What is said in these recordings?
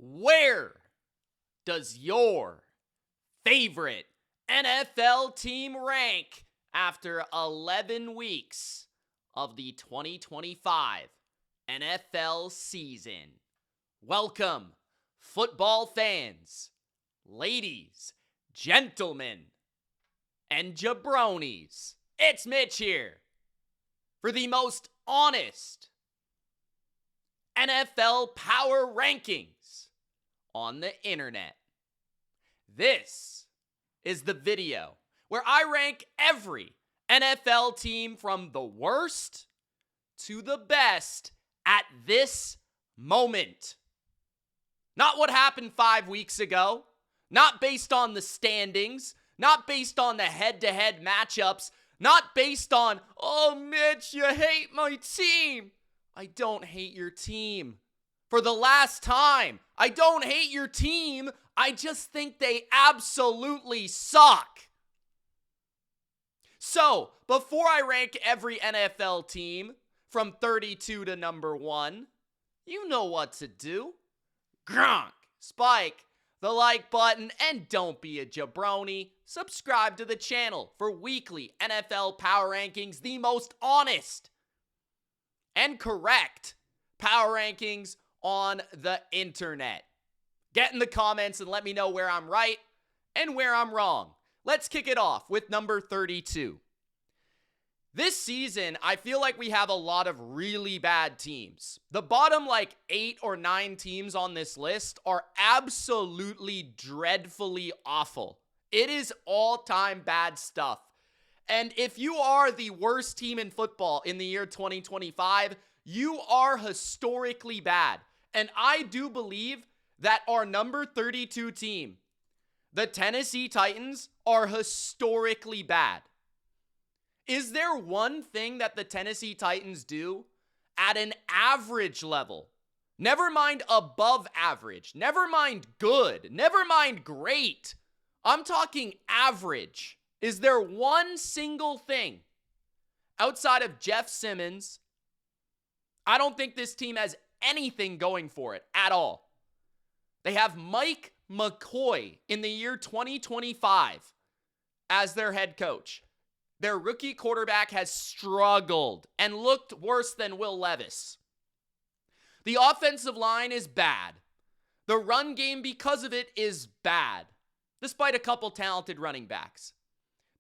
Where does your favorite NFL team rank after 11 weeks of the 2025 NFL season? Welcome, football fans, ladies, gentlemen, and jabronis. It's Mitch here for the most honest NFL power rankings on the internet. This is the video where I rank every NFL team from the worst to the best at this moment. Not what happened 5 weeks ago, not based on the standings, not based on the head-to-head matchups, not based on, oh, Mitch, you hate my team. I don't hate your team. For the last time, I don't hate your team. I just think they absolutely suck. So, before I rank every NFL team from 32 to number 1, you know what to do. Gronk, spike the like button, and don't be a jabroni. Subscribe to the channel for weekly NFL power rankings, the most honest and correct power rankings on the internet. Get in the comments and let me know where I'm right and where I'm wrong. Let's kick it off with number 32. This season, I feel like we have a lot of really bad teams. The bottom 8 or 9 teams on this list are absolutely dreadfully awful. It is all-time bad stuff. And if you are the worst team in football in the year 2025, you are historically bad. And I do believe that our number 32 team, the Tennessee Titans, are historically bad. Is there one thing that the Tennessee Titans do at an average level? Never mind above average. Never mind good. Never mind great. I'm talking average. Is there one single thing outside of Jeff Simmons? I don't think this team has anything going for it at all. They have Mike McCoy in the year 2025 as their head coach. Their rookie quarterback has struggled and looked worse than Will Levis. The offensive line is bad. The run game, because of it, is bad, despite a couple talented running backs.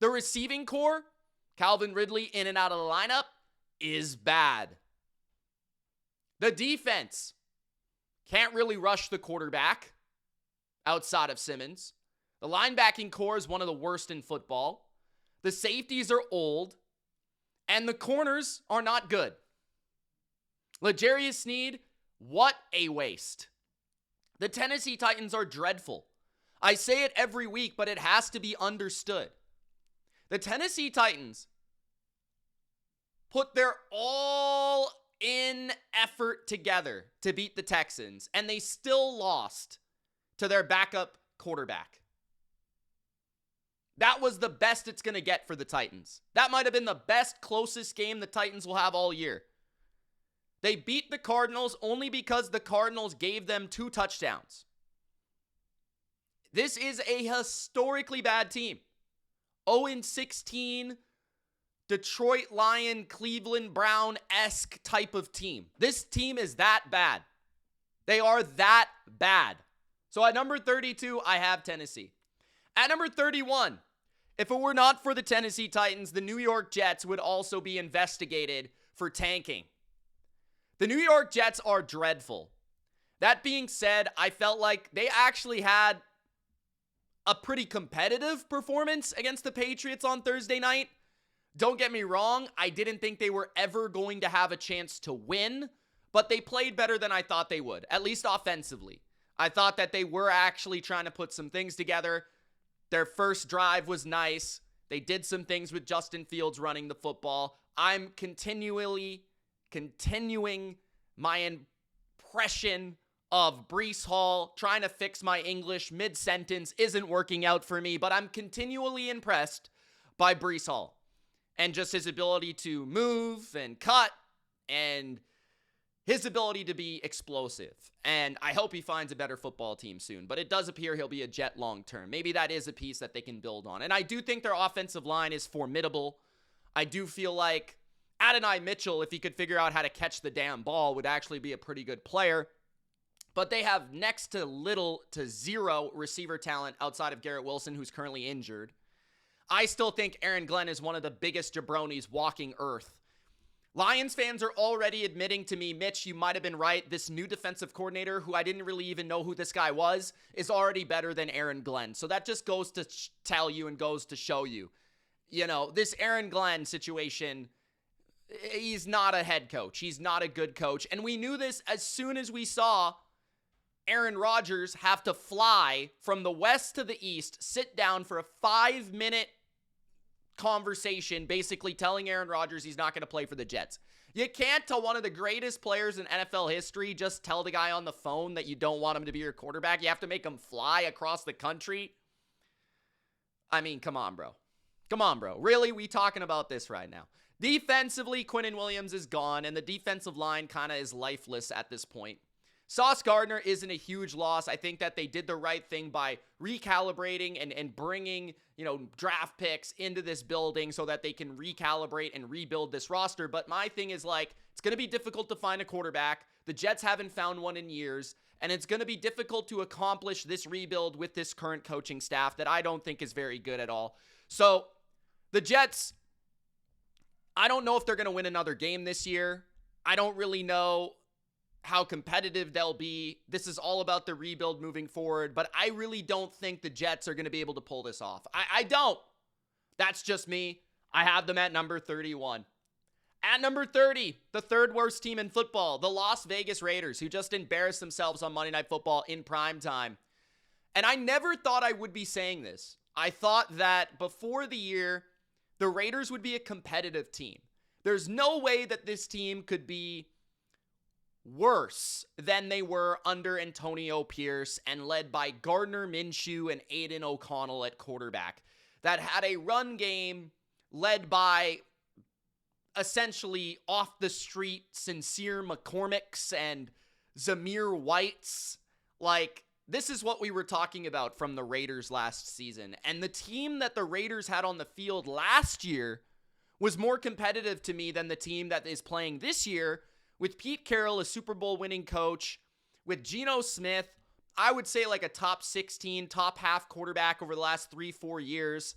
The receiving core, Calvin Ridley in and out of the lineup, is bad. The defense can't really rush the quarterback outside of Simmons. The linebacking core is one of the worst in football. The safeties are old, and the corners are not good. L'Jarius Sneed, what a waste. The Tennessee Titans are dreadful. I say it every week, but it has to be understood. The Tennessee Titans put their all-in effort together to beat the Texans, and they still lost to their backup quarterback. That was the best it's going to get for the Titans. That might have been the best, closest game the Titans will have all year. They beat the Cardinals only because the Cardinals gave them 2 touchdowns. This is a historically bad team. 0-16, Detroit Lion, Cleveland Brown-esque type of team. This team is that bad. They are that bad. So at number 32, I have Tennessee. At number 31, if it were not for the Tennessee Titans, the New York Jets would also be investigated for tanking. The New York Jets are dreadful. That being said, I felt like they actually had a pretty competitive performance against the Patriots on Thursday night. Don't get me wrong, I didn't think they were ever going to have a chance to win, but they played better than I thought they would, at least offensively. I thought that they were actually trying to put some things together. Their first drive was nice. They did some things with Justin Fields running the football. I'm continuing my impression of Breece Hall. Trying to fix my English mid-sentence isn't working out for me, but I'm continually impressed by Breece Hall and just his ability to move and cut and his ability to be explosive. And I hope he finds a better football team soon. But it does appear he'll be a Jet long term. Maybe that is a piece that they can build on. And I do think their offensive line is formidable. I do feel like Adonai Mitchell, if he could figure out how to catch the damn ball, would actually be a pretty good player. But they have next to little to zero receiver talent outside of Garrett Wilson, who's currently injured. I still think Aaron Glenn is one of the biggest jabronis walking earth. Lions fans are already admitting to me, Mitch, you might have been right. This new defensive coordinator, who I didn't really even know who this guy was, is already better than Aaron Glenn. So that just goes to tell you and goes to show you. You know, this Aaron Glenn situation, he's not a head coach. He's not a good coach. And we knew this as soon as we saw Aaron Rodgers have to fly from the west to the east, sit down for a 5-minute conversation, basically telling Aaron Rodgers he's not going to play for the Jets. You can't tell one of the greatest players in NFL history, just tell the guy on the phone that you don't want him to be your quarterback. You have to make him fly across the country. I mean, come on, bro. Come on, bro. Really? We talking about this right now? Defensively, Quinnen Williams is gone, and the defensive line kind of is lifeless at this point. Sauce Gardner isn't a huge loss. I think that they did the right thing by recalibrating and bringing, draft picks into this building so that they can recalibrate and rebuild this roster. But my thing is, it's going to be difficult to find a quarterback. The Jets haven't found one in years, and it's going to be difficult to accomplish this rebuild with this current coaching staff that I don't think is very good at all. So the Jets, I don't know if they're going to win another game this year. I don't really know how competitive they'll be. This is all about the rebuild moving forward, but I really don't think the Jets are going to be able to pull this off. I don't. That's just me. I have them at number 31. At number 30, the third worst team in football, the Las Vegas Raiders, who just embarrassed themselves on Monday Night Football in prime time. And I never thought I would be saying this. I thought that before the year, the Raiders would be a competitive team. There's no way that this team could be worse than they were under Antonio Pierce and led by Gardner Minshew and Aiden O'Connell at quarterback, that had a run game led by essentially off the street Sincere McCormicks and Zamir Whites. This is what we were talking about from the Raiders last season. And the team that the Raiders had on the field last year was more competitive to me than the team that is playing this year, with Pete Carroll, a Super Bowl winning coach, with Geno Smith, I would say like a top 16, top half quarterback over the last 3-4 years,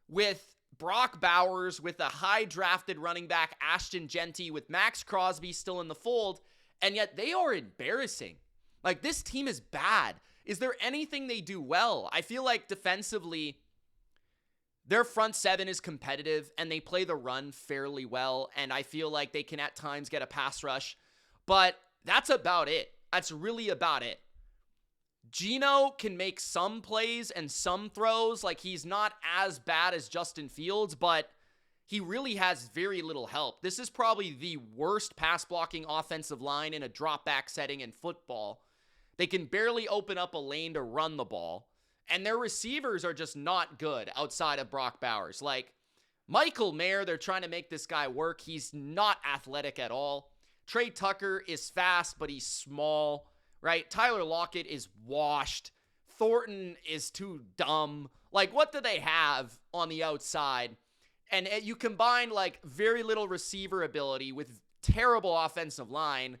with Brock Bowers, with a high drafted running back, Ashton Genty, with Max Crosby still in the fold, and yet they are embarrassing. This team is bad. Is there anything they do well? I feel like defensively, their front seven is competitive, and they play the run fairly well, and I feel like they can at times get a pass rush, but that's about it. That's really about it. Geno can make some plays and some throws. He's not as bad as Justin Fields, but he really has very little help. This is probably the worst pass-blocking offensive line in a drop-back setting in football. They can barely open up a lane to run the ball. And their receivers are just not good outside of Brock Bowers. Michael Mayer, they're trying to make this guy work. He's not athletic at all. Trey Tucker is fast, but he's small, right? Tyler Lockett is washed. Thornton is too dumb. What do they have on the outside? And you combine, very little receiver ability with terrible offensive line.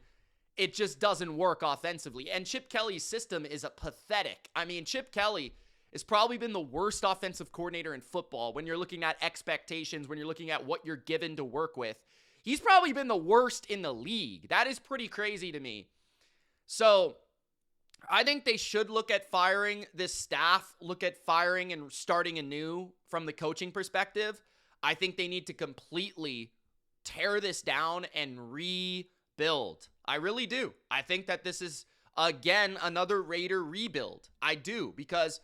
It just doesn't work offensively. And Chip Kelly's system is pathetic. I mean, Chip Kelly has probably been the worst offensive coordinator in football when you're looking at expectations, when you're looking at what you're given to work with. He's probably been the worst in the league. That is pretty crazy to me. So I think they should look at firing this staff, look at firing and starting anew from the coaching perspective. I think they need to completely tear this down and rebuild. I really do. I think that this is, again, another Raider rebuild. I do, because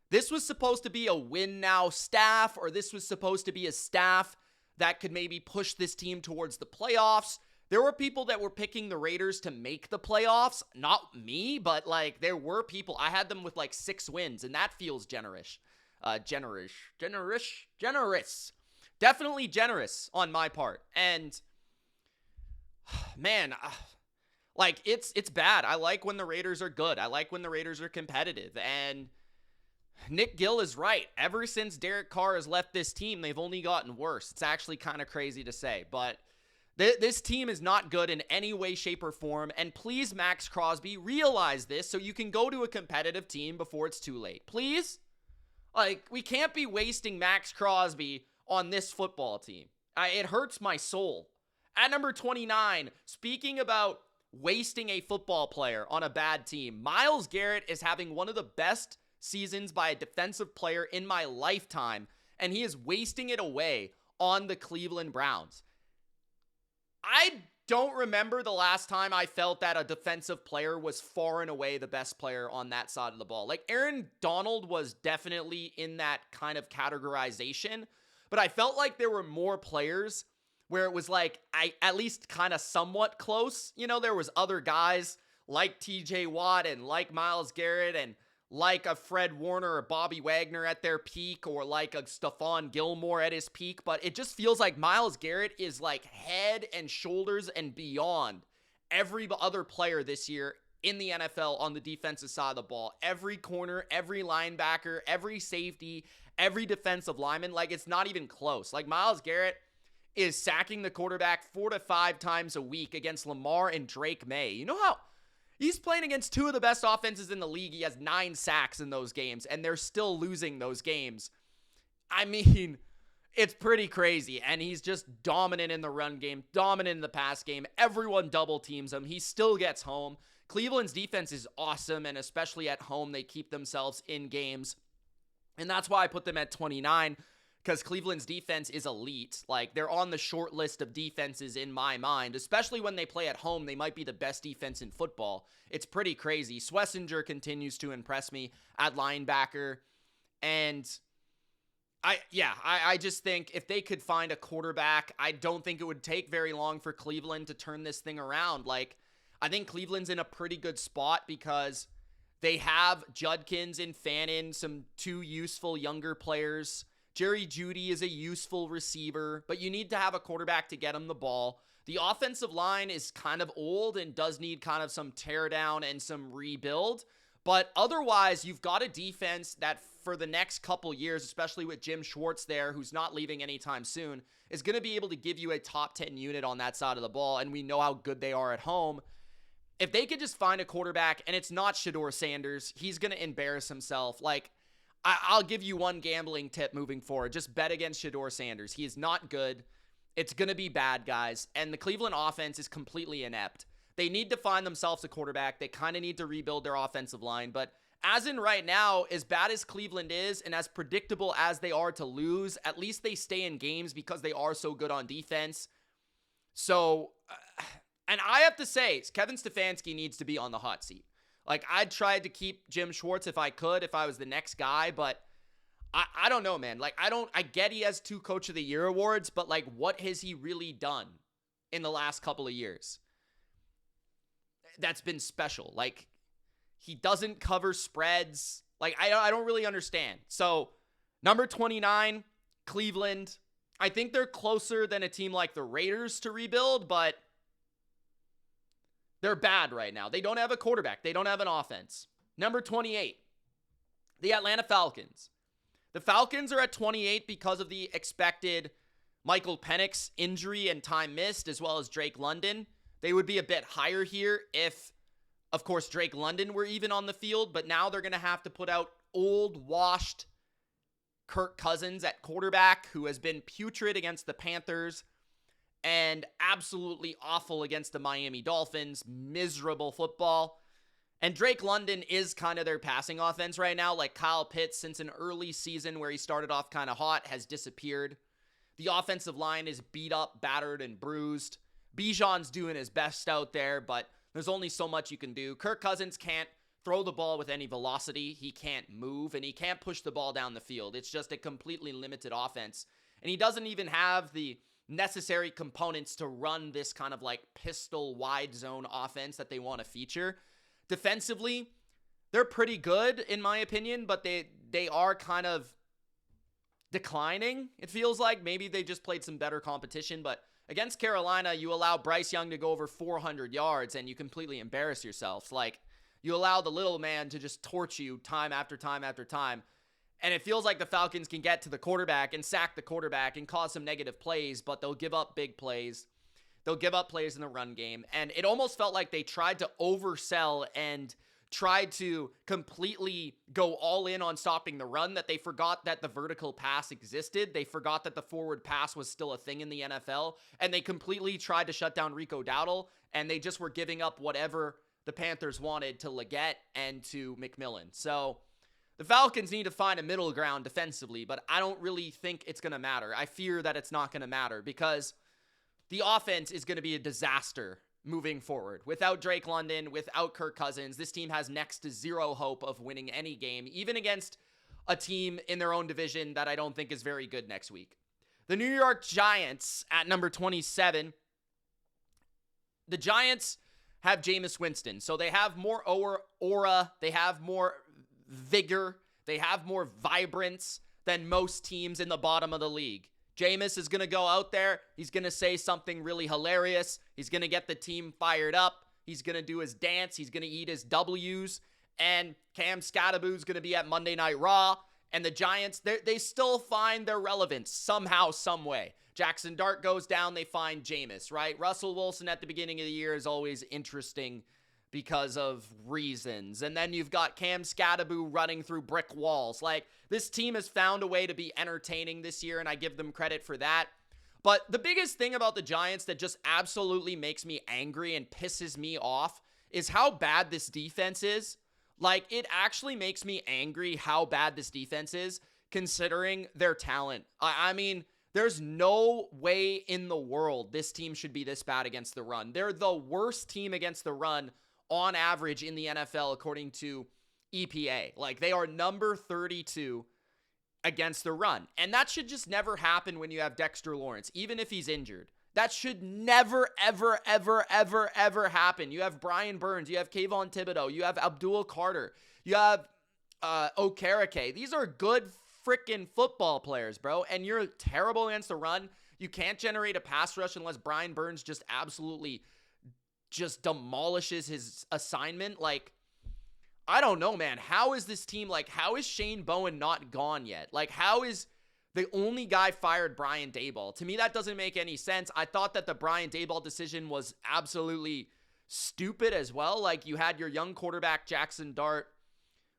this was supposed to be a win now staff, or this was supposed to be a staff that could maybe push this team towards the playoffs. There were people that were picking the Raiders to make the playoffs. Not me, but there were people. I had them with 6 wins, and that feels generous. Generous. Definitely generous on my part. And man, Like, it's bad. I like when the Raiders are good. I like when the Raiders are competitive. And Nick Gill is right. Ever since Derek Carr has left this team, they've only gotten worse. It's actually kind of crazy to say, but this team is not good in any way, shape, or form. And please, Max Crosby, realize this so you can go to a competitive team before it's too late. Please? Like, we can't be wasting Max Crosby on this football team. It hurts my soul. At number 29, speaking about wasting a football player on a bad team, Myles Garrett is having one of the best seasons by a defensive player in my lifetime, and he is wasting it away on the Cleveland Browns. I don't remember the last time I felt that a defensive player was far and away the best player on that side of the ball. Like, Aaron Donald was definitely in that kind of categorization, but I felt like there were more players where it was like, at least kind of somewhat close. You know, there was other guys like TJ Watt and like Myles Garrett and like a Fred Warner or Bobby Wagner at their peak, or like a Stephon Gilmore at his peak, but it just feels like Myles Garrett is like head and shoulders and beyond every other player this year in the NFL on the defensive side of the ball. Every corner, every linebacker, every safety, every defensive lineman, like, it's not even close. Like, Myles Garrett is sacking the quarterback 4 to 5 times a week against Lamar and Drake May. You know how he's playing against two of the best offenses in the league? He has 9 sacks in those games, and they're still losing those games. I mean, it's pretty crazy, and he's just dominant in the run game, dominant in the pass game. Everyone double teams him. He still gets home. Cleveland's defense is awesome, and especially at home, they keep themselves in games. And that's why I put them at 29, because Cleveland's defense is elite. Like, they're on the short list of defenses in my mind, especially when they play at home. They might be the best defense in football. It's pretty crazy. Schlesinger continues to impress me at linebacker. And I just think if they could find a quarterback, I don't think it would take very long for Cleveland to turn this thing around. Like, I think Cleveland's in a pretty good spot because they have Judkins and Fannin, some 2 useful younger players. Jerry Jeudy is a useful receiver, but you need to have a quarterback to get him the ball. The offensive line is kind of old and does need kind of some tear down and some rebuild. But otherwise, you've got a defense that for the next couple years, especially with Jim Schwartz there, who's not leaving anytime soon, is going to be able to give you a top 10 unit on that side of the ball. And we know how good they are at home. If they could just find a quarterback, and it's not Shedeur Sanders, he's going to embarrass himself. Like, I'll give you one gambling tip moving forward. Just bet against Shedeur Sanders. He is not good. It's going to be bad, guys. And the Cleveland offense is completely inept. They need to find themselves a quarterback. They kind of need to rebuild their offensive line. But as in right now, as bad as Cleveland is and as predictable as they are to lose, at least they stay in games because they are so good on defense. So, and I have to say, Kevin Stefanski needs to be on the hot seat. Like, I'd tried to keep Jim Schwartz if I could, if I was the next guy, but I don't know, man. Like, I get he has 2 Coach of the Year awards, but, like, what has he really done in the last couple of years that's been special? Like, he doesn't cover spreads. Like, I don't really understand. So, number 29, Cleveland. I think they're closer than a team like the Raiders to rebuild, but they're bad right now. They don't have a quarterback. They don't have an offense. Number 28, the Atlanta Falcons. The Falcons are at 28 because of the expected Michael Penix injury and time missed, as well as Drake London. They would be a bit higher here if, of course, Drake London were even on the field, but now they're going to have to put out old, washed Kirk Cousins at quarterback, who has been putrid against the Panthers and absolutely awful against the Miami Dolphins. Miserable football. And Drake London is kind of their passing offense right now. Like, Kyle Pitts, since an early season where he started off kind of hot, has disappeared. The offensive line is beat up, battered, and bruised. Bijan's doing his best out there, but there's only so much you can do. Kirk Cousins can't throw the ball with any velocity. He can't move, and he can't push the ball down the field. It's just a completely limited offense. And he doesn't even have the necessary components to run this kind of like pistol wide zone offense that they want to feature. Defensively, they're pretty good in my opinion, but they are kind of declining. It feels like maybe they just played some better competition, but Against Carolina, you allow Bryce Young to go over 400 yards and you completely embarrass yourselves. Like, you allow the little man to just torch you time after time after time. And it feels like the Falcons can get to the quarterback and sack the quarterback and cause some negative plays, but they'll give up big plays. They'll give up plays in the run game. And it almost felt like they tried to oversell and tried to completely go all in on stopping the run, that they forgot that the vertical pass existed. They forgot that the forward pass was still a thing in the NFL, and they completely tried to shut down Rico Dowdle, and they just were giving up whatever the Panthers wanted to Leggett and to McMillan. So the Falcons need to find a middle ground defensively, but I don't really think it's going to matter. I fear that it's not going to matter because the offense is going to be a disaster moving forward. Without Drake London, without Kirk Cousins, this team has next to zero hope of winning any game, even against a team in their own division that I don't think is very good next week. The New York Giants at number 27. The Giants have Jameis Winston, so they have more aura, they have more vigor, they have more vibrance than most teams in the bottom of the league. Jameis is going to go out there. He's going to say something really hilarious. He's going to get the team fired up. He's going to do his dance. He's going to eat his W's. And Cam Scatterboo's going to be at Monday Night Raw. And the Giants, they still find their relevance somehow, some way. Jackson Dart goes down. They find Jameis, right? Russell Wilson at the beginning of the year is always interesting because of reasons. And then you've got Cam Scatterboo running through brick walls. Like, this team has found a way to be entertaining this year, and I give them credit for that. But the biggest thing about the Giants that just absolutely makes me angry and pisses me off is how bad this defense is. Like, it actually makes me angry how bad this defense is, considering their talent. I mean, there's no way in the world this team should be this bad against the run. They're the worst team against the run on average in the NFL, according to EPA. Like, they are number 32 against the run. And that should just never happen when you have Dexter Lawrence, even if he's injured. That should never, ever, ever, ever, ever happen. You have Brian Burns. You have Kayvon Thibodeau. You have Abdul Carter. You have Okereke. These are good freaking football players, bro. And you're terrible against the run. You can't generate a pass rush unless Brian Burns just absolutely just demolishes his assignment. Like, I don't know, man. How is this team, like, how is Shane Bowen not gone yet? Like, how is the only guy fired Brian Daboll? To me, that doesn't make any sense. I thought that the Brian Daboll decision was absolutely stupid as well. Like, you had your young quarterback, Jackson Dart,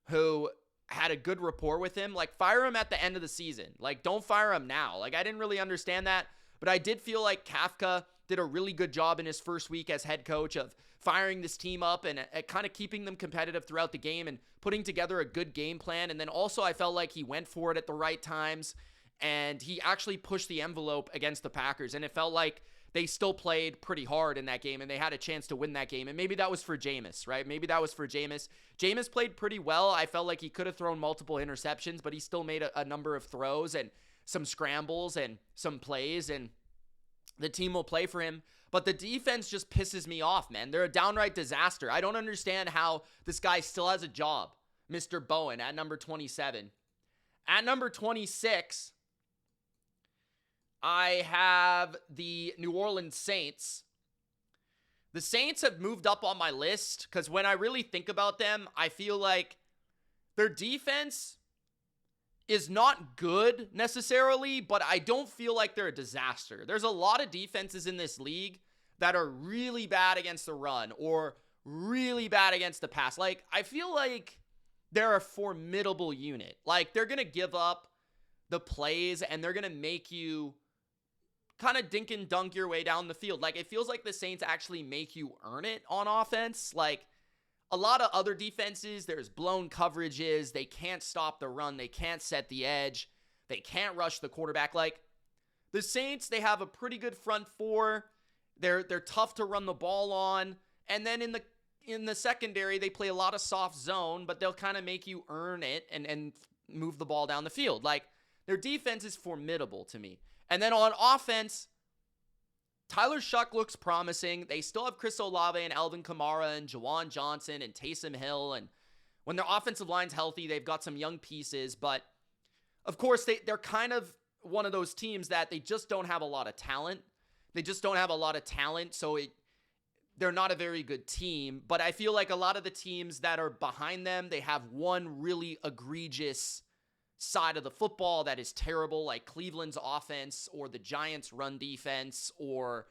who had a good rapport with him. Like, fire him at the end of the season. Like, don't fire him now. Like, I didn't really understand that, but I did feel like Kafka did a really good job in his first week as head coach of firing this team up and kind of keeping them competitive throughout the game and putting together a good game plan. And then also I felt like he went for it at the right times and he actually pushed the envelope against the Packers. And it felt like they still played pretty hard in that game and they had a chance to win that game. And maybe that was for Jameis, right? Maybe that was for Jameis. Jameis played pretty well. I felt like he could have thrown multiple interceptions, but he still made a number of throws and some scrambles and some plays, and the team will play for him. But the defense just pisses me off, man. They're a downright disaster. I don't understand how this guy still has a job, Mr. Bowen, at number 27. At number 26, I have the New Orleans Saints. The Saints have moved up on my list because when I really think about them, I feel like their defense is not good necessarily, but I don't feel like they're a disaster. There's a lot of defenses in this league that are really bad against the run or really bad against the pass. Like, I feel like they're a formidable unit. Like, they're going to give up the plays and they're going to make you kind of dink and dunk your way down the field. Like, it feels like the Saints actually make you earn it on offense. Like, a lot of other defenses, there's blown coverages. They can't stop the run. They can't set the edge. They can't rush the quarterback. Like, the Saints, they have a pretty good front four. They're tough to run the ball on. And then in the secondary, they play a lot of soft zone, but they'll kind of make you earn it and move the ball down the field. Like, their defense is formidable to me. And then on offense, Tyler Shuck looks promising. They still have Chris Olave and Alvin Kamara and Jawan Johnson and Taysom Hill. And when their offensive line's healthy, they've got some young pieces. But, of course, they're kind of one of those teams that they just don't have a lot of talent. They just don't have a lot of talent, so they're not a very good team. But I feel like a lot of the teams that are behind them, they have one really egregious side of the football that is terrible, like Cleveland's offense or the Giants' run defense or,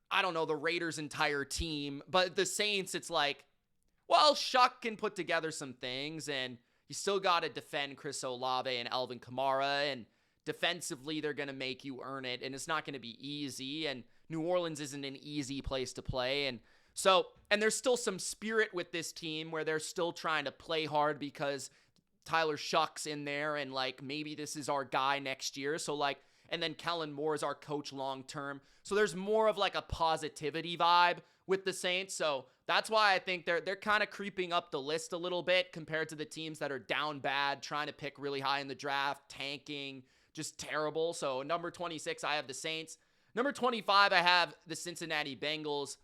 I don't know, the Raiders' entire team. But the Saints, it's like, well, Shuck can put together some things, and you still got to defend Chris Olave and Alvin Kamara, and defensively, they're going to make you earn it, and it's not going to be easy, and New Orleans isn't an easy place to play, and there's still some spirit with this team where they're still trying to play hard because Tyler Shuck's in there, and, like, maybe this is our guy next year, so, like, and then Kellen Moore is our coach long-term, so there's more of, like, a positivity vibe with the Saints, so that's why I think they're kind of creeping up the list a little bit compared to the teams that are down bad, trying to pick really high in the draft, tanking, just terrible. So number 26, I have the Saints. Number 25, I have the Cincinnati Bengals,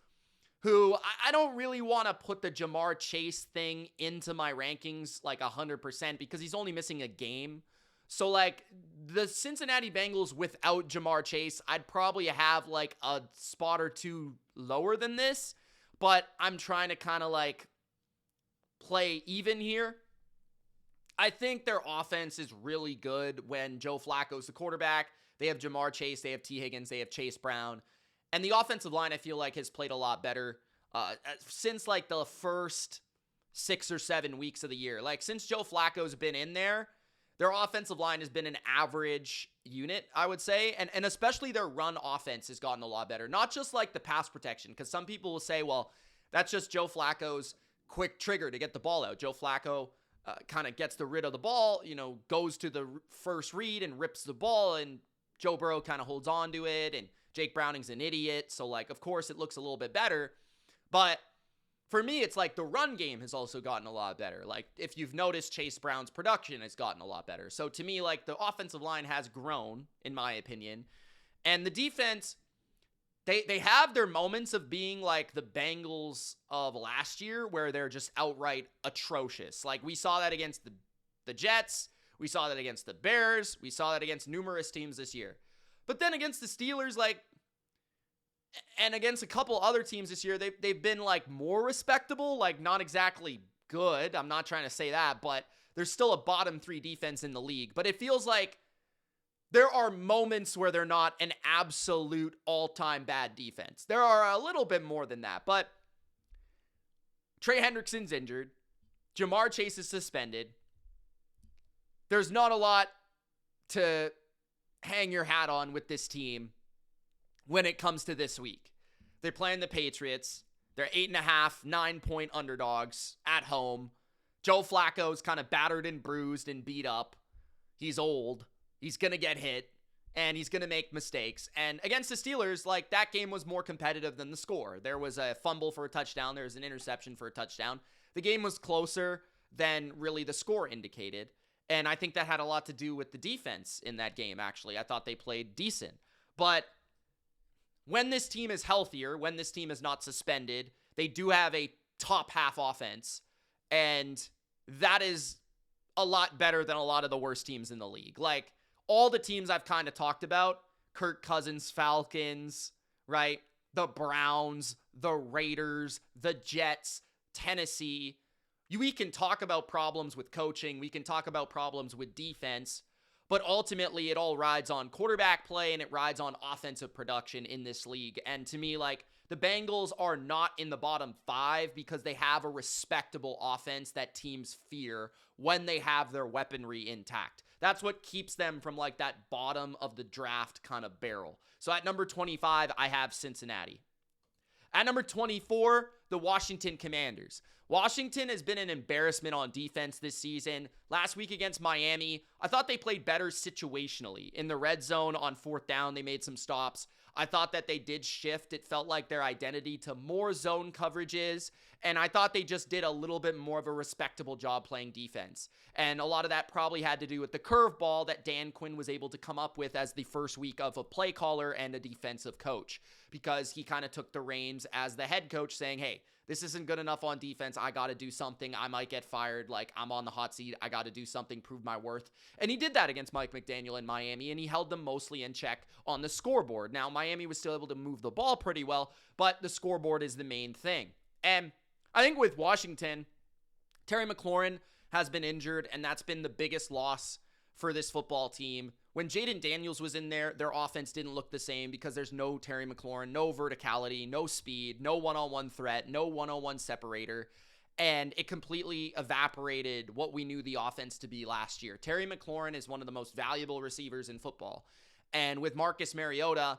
who I don't really want to put the Jamar Chase thing into my rankings like 100% because he's only missing a game. So, like, the Cincinnati Bengals without Jamar Chase, I'd probably have, like, a spot or two lower than this. But I'm trying to kind of, like, play even here. I think their offense is really good when Joe Flacco's the quarterback. They have Jamar Chase, they have T. Higgins, they have Chase Brown. And the offensive line, I feel like, has played a lot better since, like, the first 6 or 7 weeks of the year. Like, since Joe Flacco's been in there, their offensive line has been an average unit, I would say. And especially their run offense has gotten a lot better. Not just, like, the pass protection. Because some people will say, well, that's just Joe Flacco's quick trigger to get the ball out. Joe Flacco kind of gets rid of the ball, goes to the first read and rips the ball. And Joe Burrow kind of holds on to it. And Jake Browning's an idiot. So, like, of course, it looks a little bit better. But for me, it's like the run game has also gotten a lot better. Like, if you've noticed, Chase Brown's production has gotten a lot better. So, to me, like, the offensive line has grown, in my opinion. And the defense, they have their moments of being like the Bengals of last year, where they're just outright atrocious. Like, we saw that against the Jets. We saw that against the Bears. We saw that against numerous teams this year. But then against the Steelers, like, and against a couple other teams this year, they've been, like, more respectable, like, not exactly good. I'm not trying to say that, but there's still a bottom 3 defense in the league. But it feels like there are moments where they're not an absolute all-time bad defense. There are a little bit more than that, but Trey Hendrickson's injured. Jamar Chase is suspended. There's not a lot to hang your hat on with this team when it comes to this week. They're playing the Patriots. They're 8.5, 9-point underdogs at home. Joe Flacco's kind of battered and bruised and beat up. He's old. He's going to get hit, and he's going to make mistakes. And against the Steelers, like, that game was more competitive than the score. There was a fumble for a touchdown. There was an interception for a touchdown. The game was closer than really the score indicated. And I think that had a lot to do with the defense in that game, actually. I thought they played decent. But when this team is healthier, when this team is not suspended, they do have a top half offense. And that is a lot better than a lot of the worst teams in the league. Like, all the teams I've kind of talked about, Kirk Cousins, Falcons, right? The Browns, the Raiders, the Jets, Tennessee. We can talk about problems with coaching. We can talk about problems with defense. But ultimately, it all rides on quarterback play and it rides on offensive production in this league. And to me, like, the Bengals are not in the bottom 5 because they have a respectable offense that teams fear when they have their weaponry intact. That's what keeps them from, like, that bottom of the draft kind of barrel. So at number 25, I have Cincinnati. At number 24, the Washington Commanders. Washington has been an embarrassment on defense this season. Last week against Miami, I thought they played better situationally. In the red zone on 4th down, they made some stops. I thought that they did shift. It felt like their identity to more zone coverages, and I thought they just did a little bit more of a respectable job playing defense. And a lot of that probably had to do with the curveball that Dan Quinn was able to come up with as the first week of a play caller and a defensive coach, because he kind of took the reins as the head coach saying, hey, this isn't good enough on defense. I got to do something. I might get fired. Like, I'm on the hot seat. I got to do something, prove my worth. And he did that against Mike McDaniel in Miami, and he held them mostly in check on the scoreboard. Now, Miami was still able to move the ball pretty well, but the scoreboard is the main thing. And I think with Washington, Terry McLaurin has been injured, and that's been the biggest loss for this football team. When Jaden Daniels was in there, their offense didn't look the same because there's no Terry McLaurin, no verticality, no speed, no one-on-one threat, no one-on-one separator, and it completely evaporated what we knew the offense to be last year. Terry McLaurin is one of the most valuable receivers in football, and with Marcus Mariota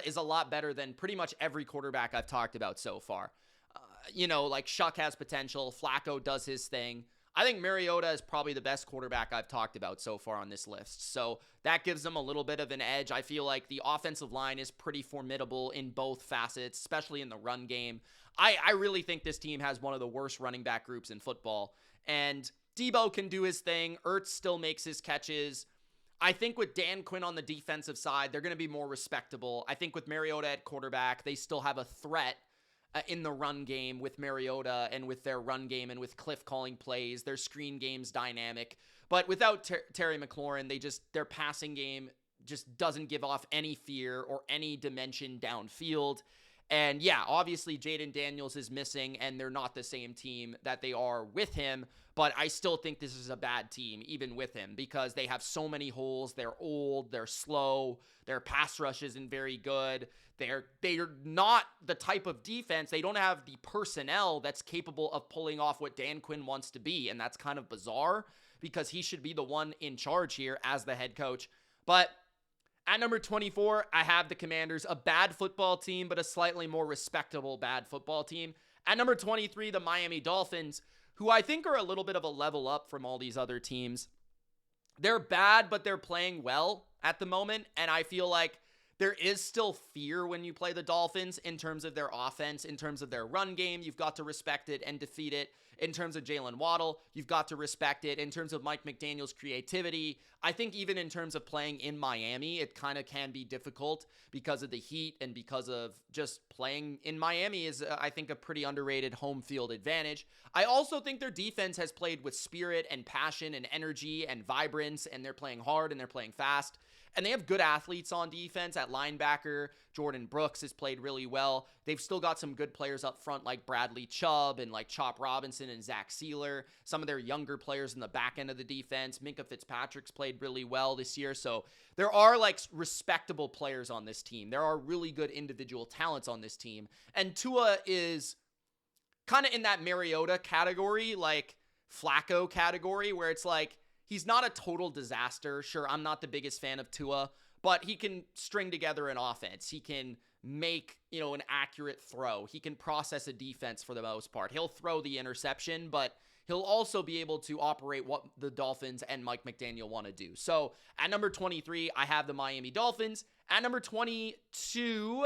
is a lot better than pretty much every quarterback I've talked about so far. Like Shuck has potential, Flacco does his thing. I think Mariota is probably the best quarterback I've talked about so far on this list. So that gives them a little bit of an edge. I feel like the offensive line is pretty formidable in both facets, especially in the run game. I really think this team has one of the worst running back groups in football. And Debo can do his thing. Ertz still makes his catches. I think with Dan Quinn on the defensive side, they're going to be more respectable. I think with Mariota at quarterback, they still have a threat in the run game with Mariota and with their run game and with Cliff calling plays. Their screen game's dynamic. But without Terry McLaurin, their passing game just doesn't give off any fear or any dimension downfield. And yeah, obviously Jaden Daniels is missing and they're not the same team that they are with him. But I still think this is a bad team, even with him, because they have so many holes. They're old. They're slow. Their pass rush isn't very good. They're not the type of defense. They don't have the personnel that's capable of pulling off what Dan Quinn wants to be. And that's kind of bizarre because he should be the one in charge here as the head coach. But at number 24, I have the Commanders, a bad football team, but a slightly more respectable bad football team. At number 23, the Miami Dolphins, who I think are a little bit of a level up from all these other teams. They're bad, but they're playing well at the moment, and I feel like there is still fear when you play the Dolphins in terms of their offense, in terms of their run game. You've got to respect it and defeat it. In terms of Jalen Waddle, you've got to respect it. In terms of Mike McDaniel's creativity, I think even in terms of playing in Miami, it kind of can be difficult because of the heat and because of just playing in Miami is, I think, a pretty underrated home field advantage. I also think their defense has played with spirit and passion and energy and vibrance, and they're playing hard and they're playing fast. And they have good athletes on defense. At linebacker, Jordan Brooks has played really well. They've still got some good players up front like Bradley Chubb and like Chop Robinson and Zach Sealer. Some of their younger players in the back end of the defense. Minkah Fitzpatrick's played really well this year. So there are like respectable players on this team. There are really good individual talents on this team. And Tua is kind of in that Mariota category, like Flacco category, where it's like, he's not a total disaster. Sure, I'm not the biggest fan of Tua, but he can string together an offense. He can make, an accurate throw. He can process a defense for the most part. He'll throw the interception, but he'll also be able to operate what the Dolphins and Mike McDaniel want to do. So at number 23, I have the Miami Dolphins. At number 22,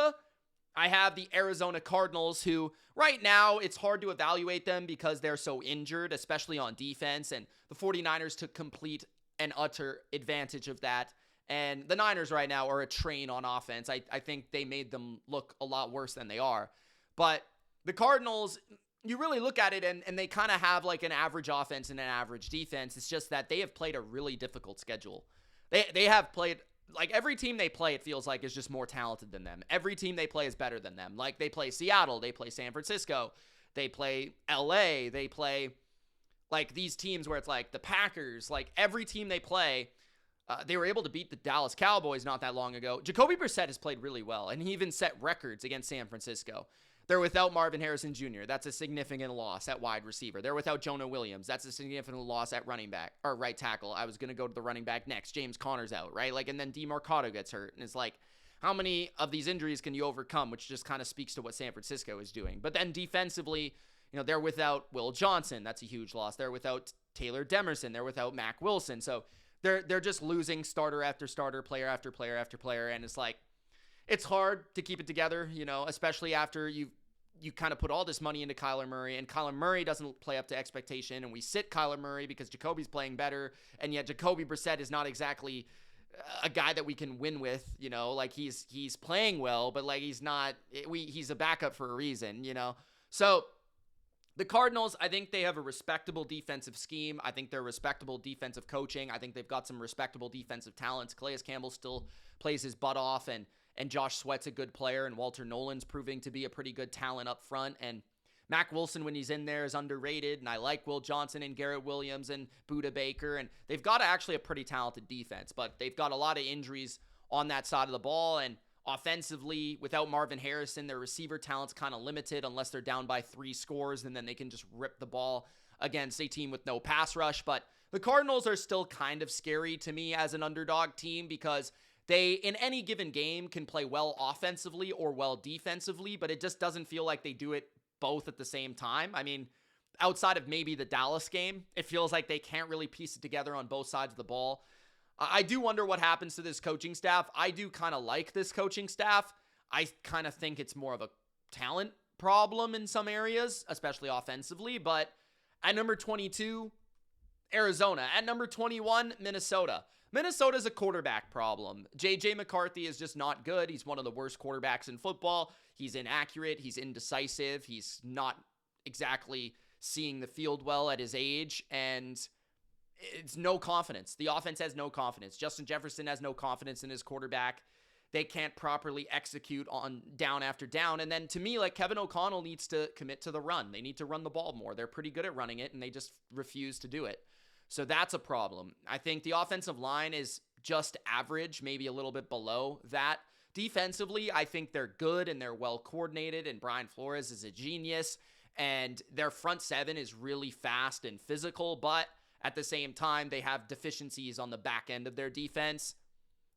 I have the Arizona Cardinals, who right now it's hard to evaluate them because they're so injured, especially on defense, and the 49ers took complete and utter advantage of that. And the Niners right now are a train on offense. I think they made them look a lot worse than they are. But the Cardinals, you really look at it and they kind of have like an average offense and an average defense. It's just that they have played a really difficult schedule. They have played, like every team they play, it feels like is just more talented than them. Every team they play is better than them. Like they play Seattle, they play San Francisco, they play LA, they play like these teams where it's like the Packers, like every team they play, they were able to beat the Dallas Cowboys not that long ago. Jacoby Brissett has played really well, and he even set records against San Francisco. They're without Marvin Harrison Jr. That's a significant loss at wide receiver. They're without Jonah Williams. That's a significant loss at running back or right tackle. I was going to go to the running back next. James Conner's out, right? Like, and then DeMarcado gets hurt. And it's like, how many of these injuries can you overcome? Which just kind of speaks to what San Francisco is doing. But then defensively, they're without Will Johnson. That's a huge loss. They're without Taylor Demerson. They're without Mac Wilson. So they're just losing starter after starter, player after player after player. And it's like, it's hard to keep it together, especially after you kind of put all this money into Kyler Murray, and Kyler Murray doesn't play up to expectation, and we sit Kyler Murray because Jacoby's playing better, and yet Jacoby Brissett is not exactly a guy that we can win with, like he's playing well, but like he's not, he's a backup for a reason, So the Cardinals, I think they have a respectable defensive scheme. I think they're respectable defensive coaching. I think they've got some respectable defensive talents. Calais Campbell still plays his butt off, and Josh Sweat's a good player, and Walter Nolan's proving to be a pretty good talent up front, and Mac Wilson, when he's in there, is underrated, and I like Will Johnson and Garrett Williams and Budda Baker, and they've got actually a pretty talented defense, but they've got a lot of injuries on that side of the ball, and offensively, without Marvin Harrison, their receiver talent's kind of limited unless they're down by 3 scores, and then they can just rip the ball against a team with no pass rush. But the Cardinals are still kind of scary to me as an underdog team because they, in any given game, can play well offensively or well defensively, but it just doesn't feel like they do it both at the same time. I mean, outside of maybe the Dallas game, it feels like they can't really piece it together on both sides of the ball. I do wonder what happens to this coaching staff. I do kind of like this coaching staff. I kind of think it's more of a talent problem in some areas, especially offensively. But at number 22, Arizona. At number 21, Minnesota. Minnesota's a quarterback problem. J.J. McCarthy is just not good. He's one of the worst quarterbacks in football. He's inaccurate. He's indecisive. He's not exactly seeing the field well at his age. And it's no confidence. The offense has no confidence. Justin Jefferson has no confidence in his quarterback. They can't properly execute on down after down. And then to me, like, Kevin O'Connell needs to commit to the run. They need to run the ball more. They're pretty good at running it, and they just refuse to do it. So that's a problem. I think the offensive line is just average, maybe a little bit below that. Defensively, I think they're good and they're well coordinated, and Brian Flores is a genius, and their front seven is really fast and physical, but at the same time, they have deficiencies on the back end of their defense.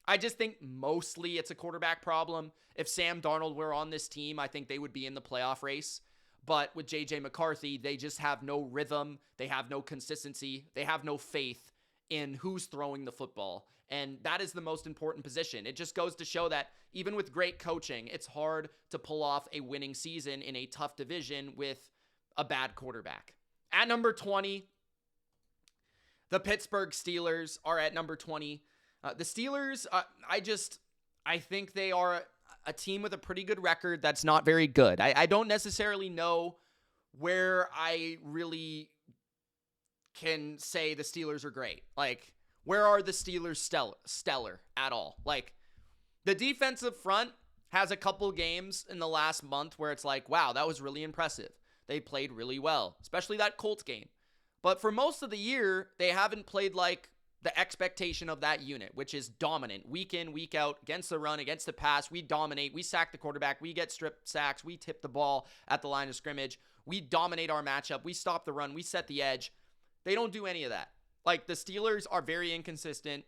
I just think mostly it's a quarterback problem. If Sam Darnold were on this team, I think they would be in the playoff race. But with J.J. McCarthy, they just have no rhythm. They have no consistency. They have no faith in who's throwing the football. And that is the most important position. It just goes to show that even with great coaching, it's hard to pull off a winning season in a tough division with a bad quarterback. At number 20, the Pittsburgh Steelers are at number 20. The Steelers, I think they are a team with a pretty good record that's not very good. I don't necessarily know where I really can say the Steelers are great. Like, where are the Steelers stellar at all? Like, the defensive front has a couple games in the last month where it's like, wow, that was really impressive. They played really well, especially that Colts game. But for most of the year, they haven't played like the expectation of that unit, which is dominant week in, week out, against the run, against the pass. We dominate. We sack the quarterback. We get strip sacks. We tip the ball at the line of scrimmage. We dominate our matchup. We stop the run. We set the edge. They don't do any of that. Like, the Steelers are very inconsistent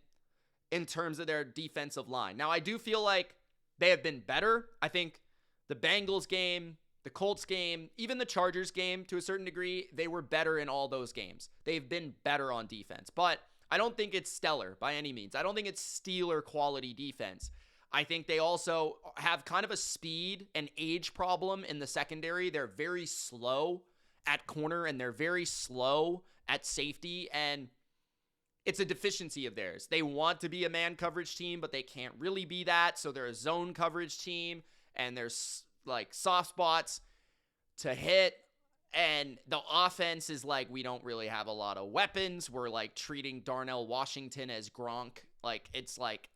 in terms of their defensive line. Now, I do feel like they have been better. I think the Bengals game, the Colts game, even the Chargers game, to a certain degree, they were better in all those games. They've been better on defense, but I don't think it's stellar by any means. I don't think it's Steeler quality defense. I think they also have kind of a speed and age problem in the secondary. They're very slow at corner and they're very slow at safety, and it's a deficiency of theirs. They want to be a man coverage team, but they can't really be that, so they're a zone coverage team, and there's like soft spots to hit. And the offense is like, we don't really have a lot of weapons. We're like treating Darnell Washington as Gronk. Like, it's like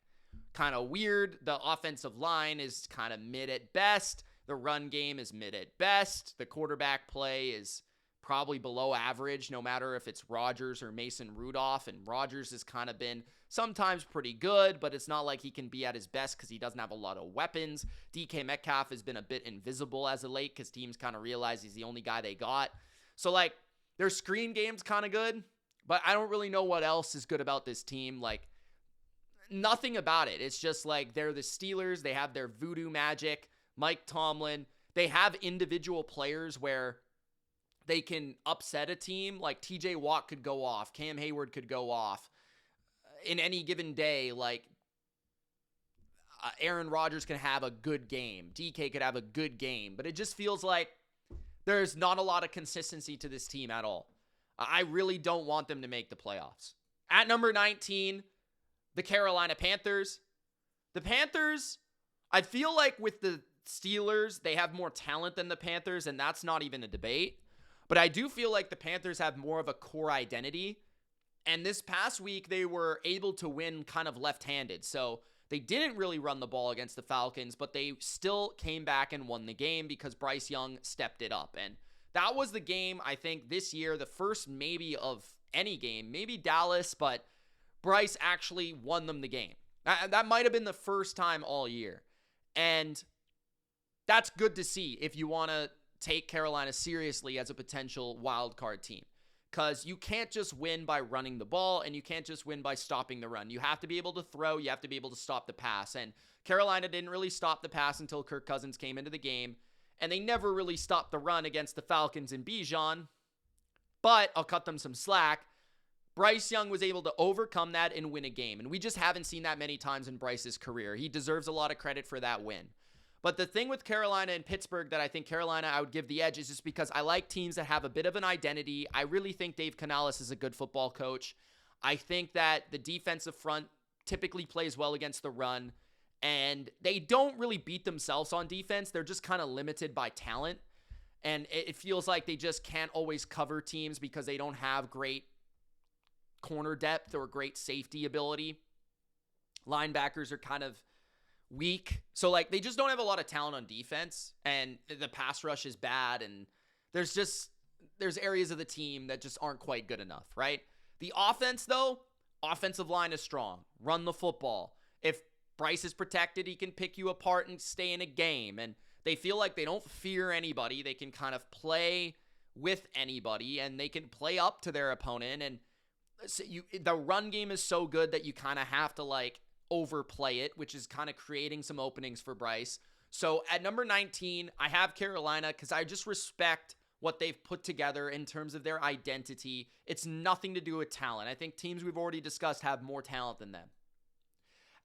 kind of weird. The offensive line is kind of mid at best. The run game is mid at best. The quarterback play is probably below average, no matter if it's Rodgers or Mason Rudolph. And Rodgers has kind of been sometimes pretty good, but it's not like he can be at his best because he doesn't have a lot of weapons. DK Metcalf has been a bit invisible as of late because teams kind of realize he's the only guy they got. So, like, their screen game's kind of good, but I don't really know what else is good about this team. Like, nothing about it. It's just like they're the Steelers. They have their voodoo magic. Mike Tomlin. They have individual players where they can upset a team. Like, TJ Watt could go off. Cam Hayward could go off. In any given day, like, Aaron Rodgers can have a good game. DK could have a good game. But it just feels like there's not a lot of consistency to this team at all. I really don't want them to make the playoffs. At number 19, the Carolina Panthers. The Panthers, I feel like with the Steelers, they have more talent than the Panthers, and that's not even a debate. But I do feel like the Panthers have more of a core identity. And this past week, they were able to win kind of left-handed. So they didn't really run the ball against the Falcons, but they still came back and won the game because Bryce Young stepped it up. And that was the game, I think, this year, the first maybe of any game, maybe Dallas, but Bryce actually won them the game. That might have been the first time all year. And that's good to see if you want to take Carolina seriously as a potential wild card team. Because you can't just win by running the ball, and you can't just win by stopping the run. You have to be able to throw. You have to be able to stop the pass. And Carolina didn't really stop the pass until Kirk Cousins came into the game. And they never really stopped the run against the Falcons and Bijan. But I'll cut them some slack. Bryce Young was able to overcome that and win a game. And we just haven't seen that many times in Bryce's career. He deserves a lot of credit for that win. But the thing with Carolina and Pittsburgh that I think Carolina I would give the edge is just because I like teams that have a bit of an identity. I really think Dave Canales is a good football coach. I think that the defensive front typically plays well against the run, and they don't really beat themselves on defense. They're just kind of limited by talent, and it feels like they just can't always cover teams because they don't have great corner depth or great safety ability. Linebackers are kind of weak. So, like, they just don't have a lot of talent on defense, and the pass rush is bad, and there's areas of the team that just aren't quite good enough, right? The offense, though, offensive line is strong. Run the football. If Bryce is protected, he can pick you apart and stay in a game, and they feel like they don't fear anybody. They can kind of play with anybody, and they can play up to their opponent, and so the run game is so good that you kind of have to, like, overplay it, which is kind of creating some openings for Bryce. So at number 19, I have Carolina because I just respect what they've put together in terms of their identity. It's nothing to do with talent. I think teams we've already discussed have more talent than them.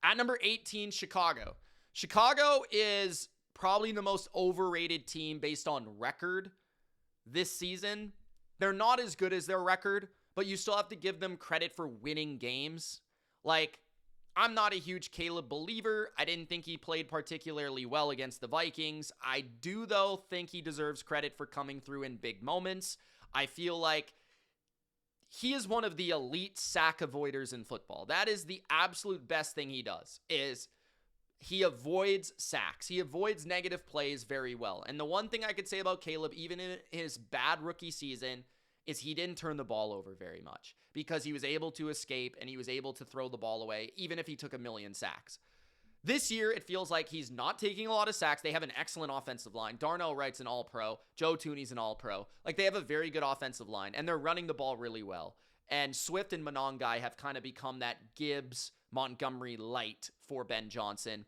At number 18, Chicago. Chicago is probably the most overrated team based on record this season. They're not as good as their record, but you still have to give them credit for winning games. Like, I'm not a huge Caleb believer. I didn't think he played particularly well against the Vikings. I do, though, think he deserves credit for coming through in big moments. I feel like he is one of the elite sack avoiders in football. That is the absolute best thing he does, is he avoids sacks. He avoids negative plays very well. And the one thing I could say about Caleb, even in his bad rookie season, is he didn't turn the ball over very much because he was able to escape and he was able to throw the ball away, even if he took a million sacks. This year, it feels like he's not taking a lot of sacks. They have an excellent offensive line. Darnell Wright's an all-pro. Joe Tooney's an all-pro. Like, they have a very good offensive line, and they're running the ball really well. And Swift and Monongai have kind of become that Gibbs-Montgomery light for Ben Johnson.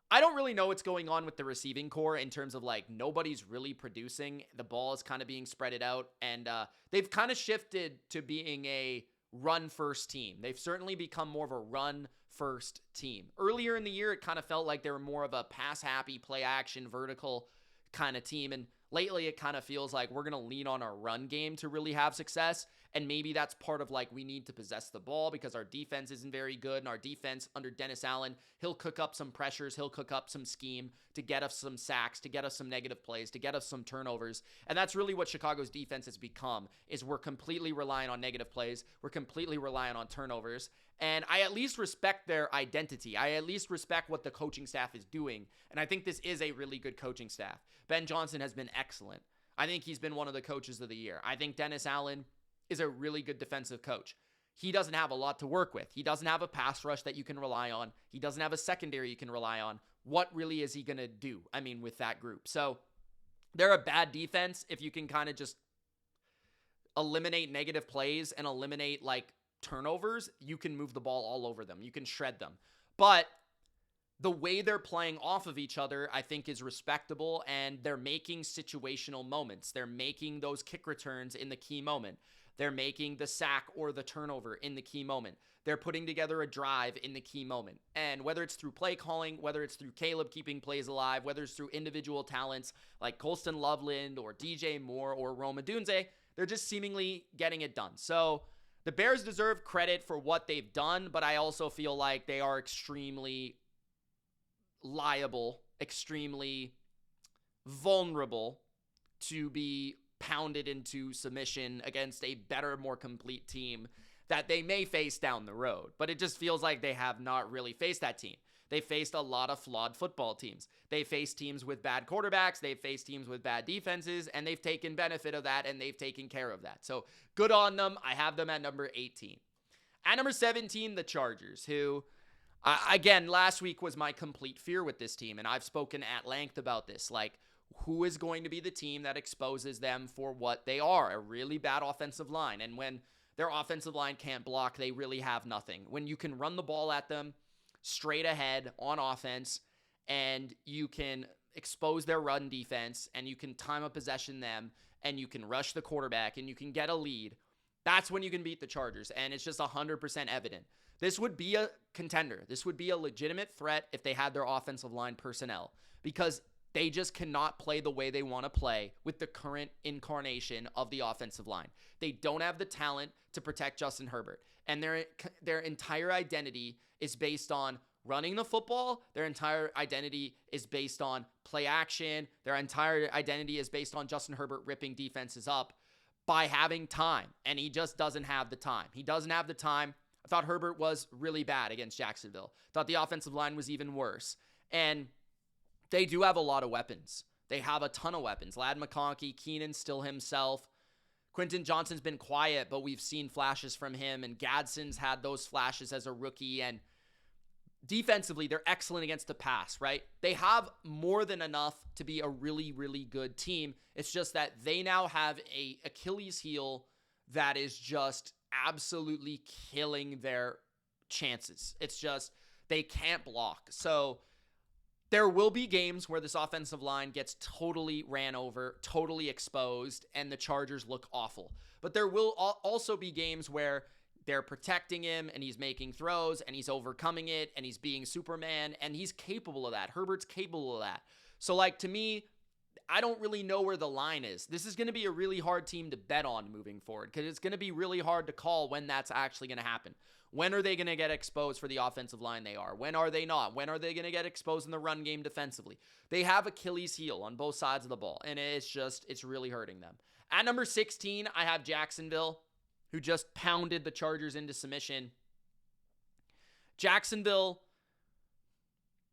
I don't really know what's going on with the receiving core in terms of, like, nobody's really producing. The ball is kind of being spreaded out, and they've kind of shifted to being a run-first team. They've certainly become more of a run-first team. Earlier in the year, it kind of felt like they were more of a pass-happy, play-action, vertical kind of team, and lately it kind of feels like we're going to lean on our run game to really have success, and maybe that's part of, like, we need to possess the ball because our defense isn't very good, and our defense under Dennis Allen, he'll cook up some pressures, he'll cook up some scheme to get us some sacks, to get us some negative plays, to get us some turnovers, and that's really what Chicago's defense has become, is we're completely relying on negative plays, we're completely relying on turnovers, and I at least respect their identity. I at least respect what the coaching staff is doing, and I think this is a really good coaching staff. Ben Johnson has been excellent. I think he's been one of the coaches of the year. I think Dennis Allen is a really good defensive coach. He doesn't have a lot to work with. He doesn't have a pass rush that you can rely on. He doesn't have a secondary you can rely on. What really is he going to do, with that group? So they're a bad defense if you can kind of just eliminate negative plays and eliminate, like, turnovers. You can move the ball all over them. You can shred them. But the way they're playing off of each other, I think, is respectable, and they're making situational moments. They're making those kick returns in the key moment. They're making the sack or the turnover in the key moment. They're putting together a drive in the key moment. And whether it's through play calling, whether it's through Caleb keeping plays alive, whether it's through individual talents like Colston Loveland or DJ Moore or Roma Dunze, they're just seemingly getting it done. So the Bears deserve credit for what they've done, but I also feel like they are extremely liable extremely vulnerable to be pounded into submission against a better, more complete team that they may face down the road. But it just feels like they have not really faced that team. They faced a lot of flawed football teams. They faced teams with bad quarterbacks. They've faced teams with bad defenses, and they've taken benefit of that, and they've taken care of that. So good on them. I have them at number 18. At number 17, the Chargers, who, again, last week was my complete fear with this team, and I've spoken at length about this. Like, who is going to be the team that exposes them for what they are, a really bad offensive line? And when their offensive line can't block, they really have nothing. When you can run the ball at them straight ahead on offense, and you can expose their run defense, and you can time a possession them, and you can rush the quarterback, and you can get a lead, that's when you can beat the Chargers, and it's just 100% evident. This would be a contender. This would be a legitimate threat if they had their offensive line personnel, because they just cannot play the way they want to play with the current incarnation of the offensive line. They don't have the talent to protect Justin Herbert, and their entire identity is based on running the football. Their entire identity is based on play action. Their entire identity is based on Justin Herbert ripping defenses up by having time, and he just doesn't have the time. He doesn't have the time. I thought Herbert was really bad against Jacksonville. Thought the offensive line was even worse. And they do have a lot of weapons. They have a ton of weapons. Ladd McConkey, Keenan still himself. Quentin Johnston's been quiet, but we've seen flashes from him, and Gadsden's had those flashes as a rookie, and defensively, they're excellent against the pass, right? They have more than enough to be a really, really good team. It's just that they now have a Achilles heel that is just absolutely killing their chances. It's just, they can't block. So there will be games where this offensive line gets totally ran over, totally exposed, and the Chargers look awful. But there will also be games where they're protecting him, and he's making throws, and he's overcoming it, and he's being Superman, and he's capable of that. Herbert's capable of that. So, like, to me, I don't really know where the line is. This is going to be a really hard team to bet on moving forward, because it's going to be really hard to call when that's actually going to happen. When are they going to get exposed for the offensive line they are? When are they not? When are they going to get exposed in the run game defensively? They have Achilles heel on both sides of the ball, and it's really hurting them. At number 16, I have Jacksonville, who just pounded the Chargers into submission. Jacksonville,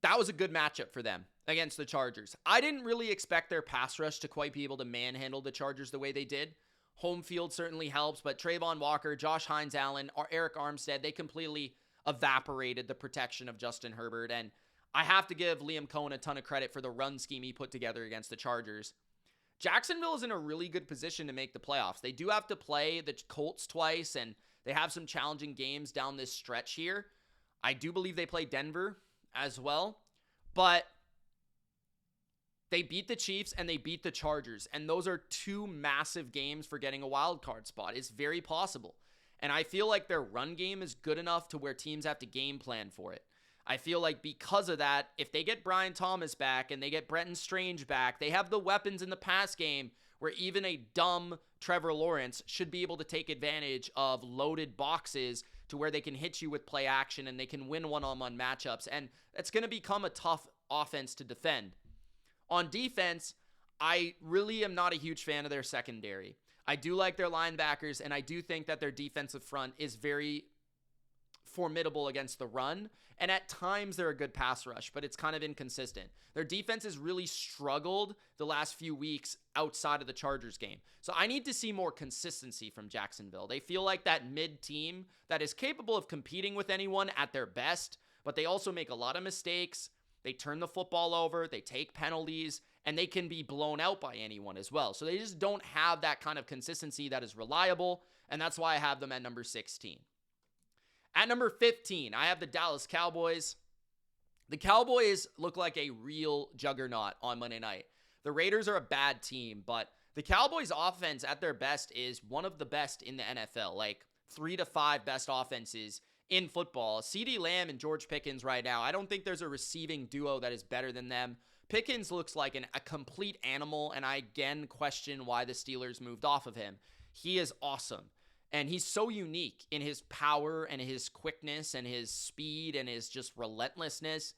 that was a good matchup for them against the Chargers. I didn't really expect their pass rush to quite be able to manhandle the Chargers the way they did. Home field certainly helps, but Trayvon Walker, Josh Hines-Allen, or Eric Armstead, they completely evaporated the protection of Justin Herbert, and I have to give Liam Cohen a ton of credit for the run scheme he put together against the Chargers. Jacksonville is in a really good position to make the playoffs. They do have to play the Colts twice, and they have some challenging games down this stretch here. I do believe they play Denver as well, but they beat the Chiefs and they beat the Chargers, and those are two massive games for getting a wild card spot. It's very possible, and I feel like their run game is good enough to where teams have to game plan for it. I feel like because of that, if they get Brian Thomas back and they get Brenton Strange back, they have the weapons in the pass game where even a dumb Trevor Lawrence should be able to take advantage of loaded boxes to where they can hit you with play action and they can win one-on-one matchups, and it's going to become a tough offense to defend. On defense, I really am not a huge fan of their secondary. I do like their linebackers, and I do think that their defensive front is very formidable against the run, and at times they're a good pass rush, but it's kind of inconsistent. Their defense has really struggled the last few weeks outside of the Chargers game. So I need to see more consistency from Jacksonville. They feel like that mid team that is capable of competing with anyone at their best, but they also make a lot of mistakes. They turn the football over, they take penalties, and they can be blown out by anyone as well. So they just don't have that kind of consistency that is reliable, and that's why I have them at number 16. At number 15, I have the Dallas Cowboys. The Cowboys look like a real juggernaut on Monday night. The Raiders are a bad team, but the Cowboys' offense at their best is one of the best in the NFL, like 3 to 5 best offenses in football. CeeDee Lamb and George Pickens right now, I don't think there's a receiving duo that is better than them. Pickens looks like a complete animal, and I again question why the Steelers moved off of him. He is awesome, and he's so unique in his power and his quickness and his speed and his just relentlessness.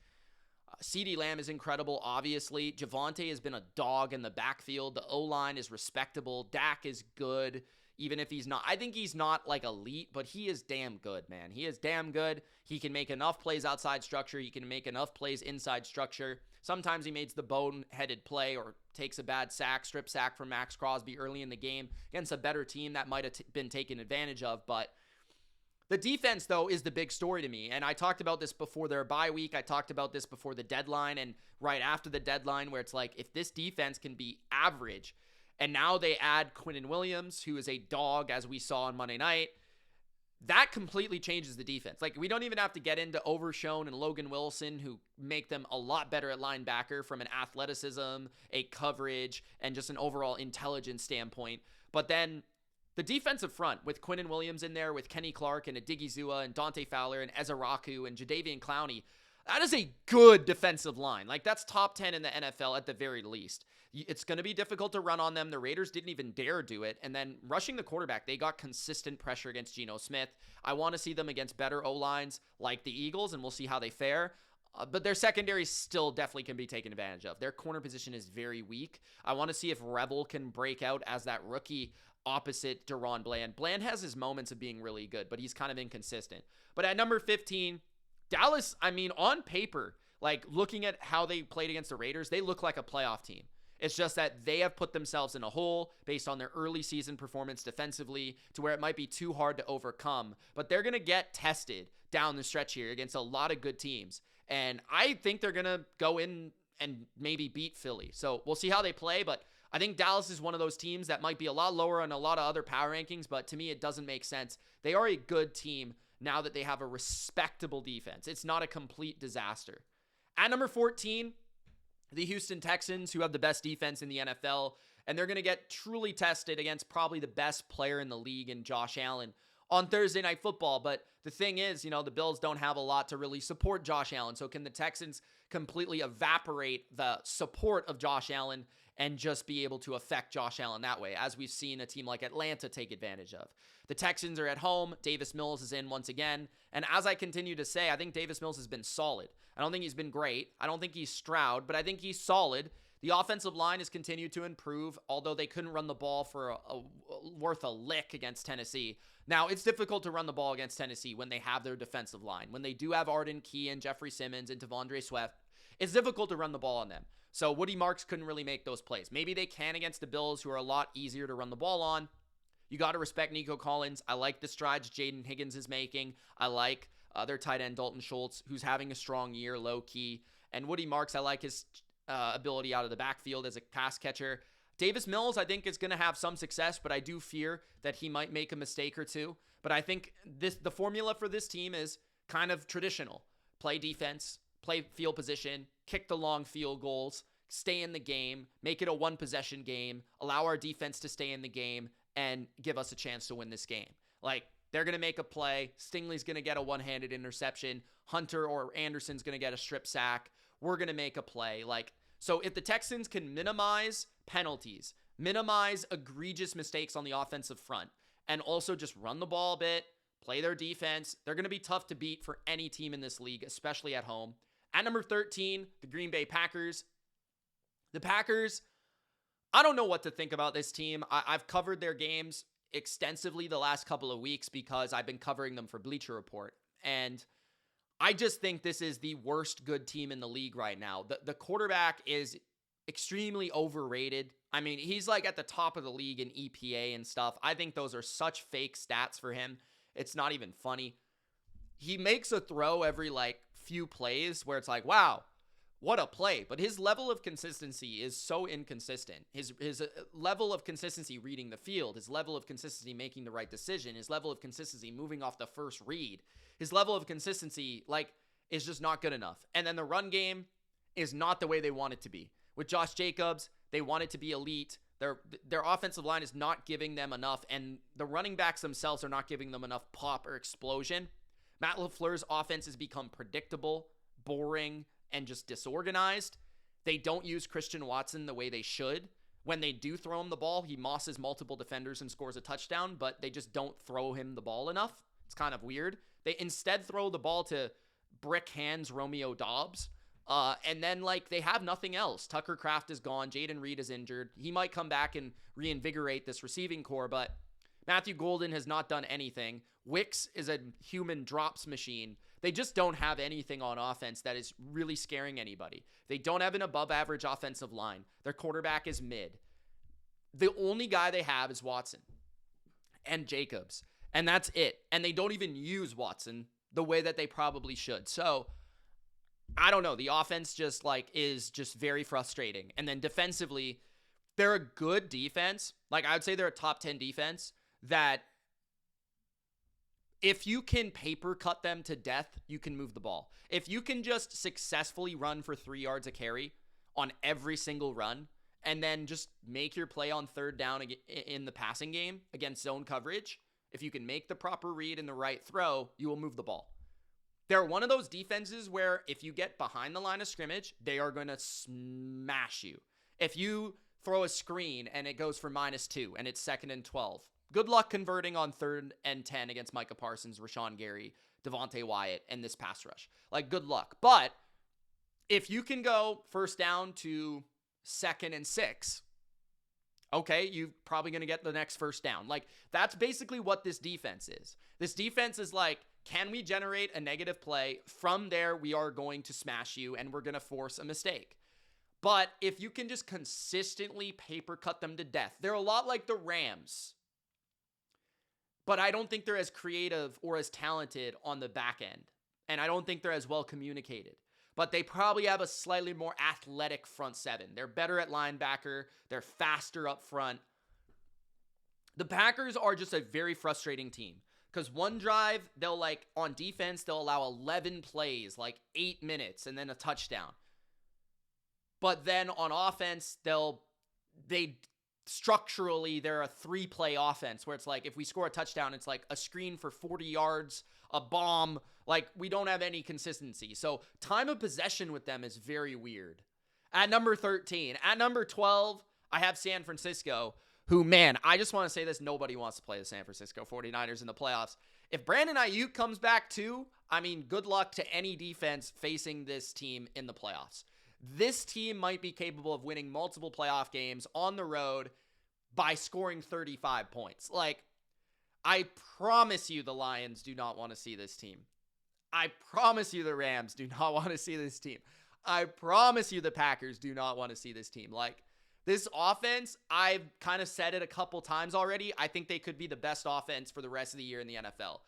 CeeDee Lamb is incredible, obviously. Javonte has been a dog in the backfield. The O-line is respectable. Dak is good, even if he's not. I think he's not like elite, but he is damn good, man. He is damn good. He can make enough plays outside structure. He can make enough plays inside structure. Sometimes he makes the bone-headed play or takes a bad sack, strip sack from Max Crosby early in the game against a better team that might have been taken advantage of. But the defense, though, is the big story to me. And I talked about this before their bye week. I talked about this before the deadline and right after the deadline, where it's like, if this defense can be average, and now they add Quinnen Williams, who is a dog, as we saw on Monday night, that completely changes the defense. Like, we don't even have to get into Overshown and Logan Wilson, who make them a lot better at linebacker from an athleticism, a coverage, and just an overall intelligence standpoint. But then the defensive front, with Quinnen Williams in there, with Kenny Clark and Adigizua and Dante Fowler and Ezeraku and Jadeveon Clowney, that is a good defensive line. Like, that's top 10 in the NFL at the very least. It's going to be difficult to run on them. The Raiders didn't even dare do it. And then rushing the quarterback, they got consistent pressure against Geno Smith. I want to see them against better O-lines like the Eagles, and we'll see how they fare. But their secondary still definitely can be taken advantage of. Their corner position is very weak. I want to see if Rebel can break out as that rookie opposite Deron Bland. Bland has his moments of being really good, but he's kind of inconsistent. But at number 15, Dallas, I mean, on paper, like looking at how they played against the Raiders, they look like a playoff team. It's just that they have put themselves in a hole based on their early season performance defensively to where it might be too hard to overcome. But they're going to get tested down the stretch here against a lot of good teams. And I think they're going to go in and maybe beat Philly. So we'll see how they play. But I think Dallas is one of those teams that might be a lot lower on a lot of other power rankings. But to me, it doesn't make sense. They are a good team now that they have a respectable defense. It's not a complete disaster. At number 14, the Houston Texans, who have the best defense in the NFL, and they're going to get truly tested against probably the best player in the league in Josh Allen on Thursday Night Football. But the thing is, you know, the Bills don't have a lot to really support Josh Allen. So can the Texans completely evaporate the support of Josh Allen and just be able to affect Josh Allen that way, as we've seen a team like Atlanta take advantage of? The Texans are at home. Davis Mills is in once again. And as I continue to say, I think Davis Mills has been solid. I don't think he's been great. I don't think he's Stroud, but I think he's solid. The offensive line has continued to improve, although they couldn't run the ball for worth a lick against Tennessee. Now, it's difficult to run the ball against Tennessee when they have their defensive line. When they do have Arden Key and Jeffrey Simmons and Devondre Swift, it's difficult to run the ball on them. So Woody Marks couldn't really make those plays. Maybe they can against the Bills, who are a lot easier to run the ball on. You got to respect Nico Collins. I like the strides Jaden Higgins is making. I like their tight end Dalton Schultz, who's having a strong year, low-key. And Woody Marks, I like his ability out of the backfield as a pass catcher. Davis Mills, I think, is going to have some success, but I do fear that he might make a mistake or two. But I think the formula for this team is kind of traditional. Play defense, play field position, kick the long field goals, stay in the game, make it a one-possession game, allow our defense to stay in the game, and give us a chance to win this game. Like, they're going to make a play. Stingley's going to get a one-handed interception. Hunter or Anderson's going to get a strip sack. We're going to make a play. Like, so if the Texans can minimize penalties, minimize egregious mistakes on the offensive front, and also just run the ball a bit, play their defense, they're going to be tough to beat for any team in this league, especially at home. At number 13, the Green Bay Packers. The Packers, I don't know what to think about this team. I've covered their games extensively the last couple of weeks because I've been covering them for Bleacher Report. And I just think this is the worst good team in the league right now. The quarterback is extremely overrated. I mean, he's like at the top of the league in EPA and stuff. I think those are such fake stats for him. It's not even funny. He makes a throw every like few plays where it's like, wow, what a play. But his level of consistency is so inconsistent. His level of consistency reading the field, his level of consistency making the right decision, his level of consistency moving off the first read, his level of consistency, like, is just not good enough. And then the run game is not the way they want it to be. With Josh Jacobs, they want it to be elite. Their offensive line is not giving them enough, and the running backs themselves are not giving them enough pop or explosion. Matt LaFleur's offense has become predictable, boring, and just disorganized. They don't use Christian Watson the way they should. When they do throw him the ball, he mosses multiple defenders and scores a touchdown, but they just don't throw him the ball enough. It's kind of weird. They instead throw the ball to brick hands Romeo Doubs, And then, like, they have nothing else. Tucker Kraft is gone. Jaden Reed is injured. He might come back and reinvigorate this receiving core, but Matthew Golden has not done anything. Wicks is a human drops machine. They just don't have anything on offense that is really scaring anybody. They don't have an above-average offensive line. Their quarterback is mid. The only guy they have is Watson and Jacobs, and that's it. And they don't even use Watson the way that they probably should. So I don't know. The offense just is just very frustrating. And then defensively, they're a good defense. Like, I would say they're a top 10 defense that if you can paper cut them to death, you can move the ball. If you can just successfully run for 3 yards a carry on every single run, and then just make your play on third down in the passing game against zone coverage, if you can make the proper read and the right throw, you will move the ball. They're one of those defenses where if you get behind the line of scrimmage, they are going to smash you. If you throw a screen and it goes for -2 and it's 2nd and 12, good luck converting on 3rd and 10 against Micah Parsons, Rashawn Gary, Devontae Wyatt, and this pass rush. Like, good luck. But if you can go first down to 2nd and 6, okay, you're probably going to get the next first down. Like, that's basically what this defense is. This defense is like, can we generate a negative play? From there, we are going to smash you, and we're going to force a mistake. But if you can just consistently paper cut them to death, they're a lot like the Rams. But I don't think they're as creative or as talented on the back end. And I don't think they're as well communicated. But they probably have a slightly more athletic front seven. They're better at linebacker. They're faster up front. The Packers are just a very frustrating team. Because one drive, they'll on defense, they'll allow 11 plays, 8 minutes, and then a touchdown. But then on offense, structurally, they're a 3-play offense where it's if we score a touchdown, it's a screen for 40 yards, a bomb. We don't have any consistency. So time of possession with them is very weird. At number 13, at number 12, I have San Francisco, who, man, I just want to say this. Nobody wants to play the San Francisco 49ers in the playoffs. If Brandon Ayuk comes back too, I mean, good luck to any defense facing this team in the playoffs. This team might be capable of winning multiple playoff games on the road by scoring 35 points. I promise you the Lions do not want to see this team. I promise you the Rams do not want to see this team. I promise you the Packers do not want to see this team. This offense, I've kind of said it a couple times already. I think they could be the best offense for the rest of the year in the NFL.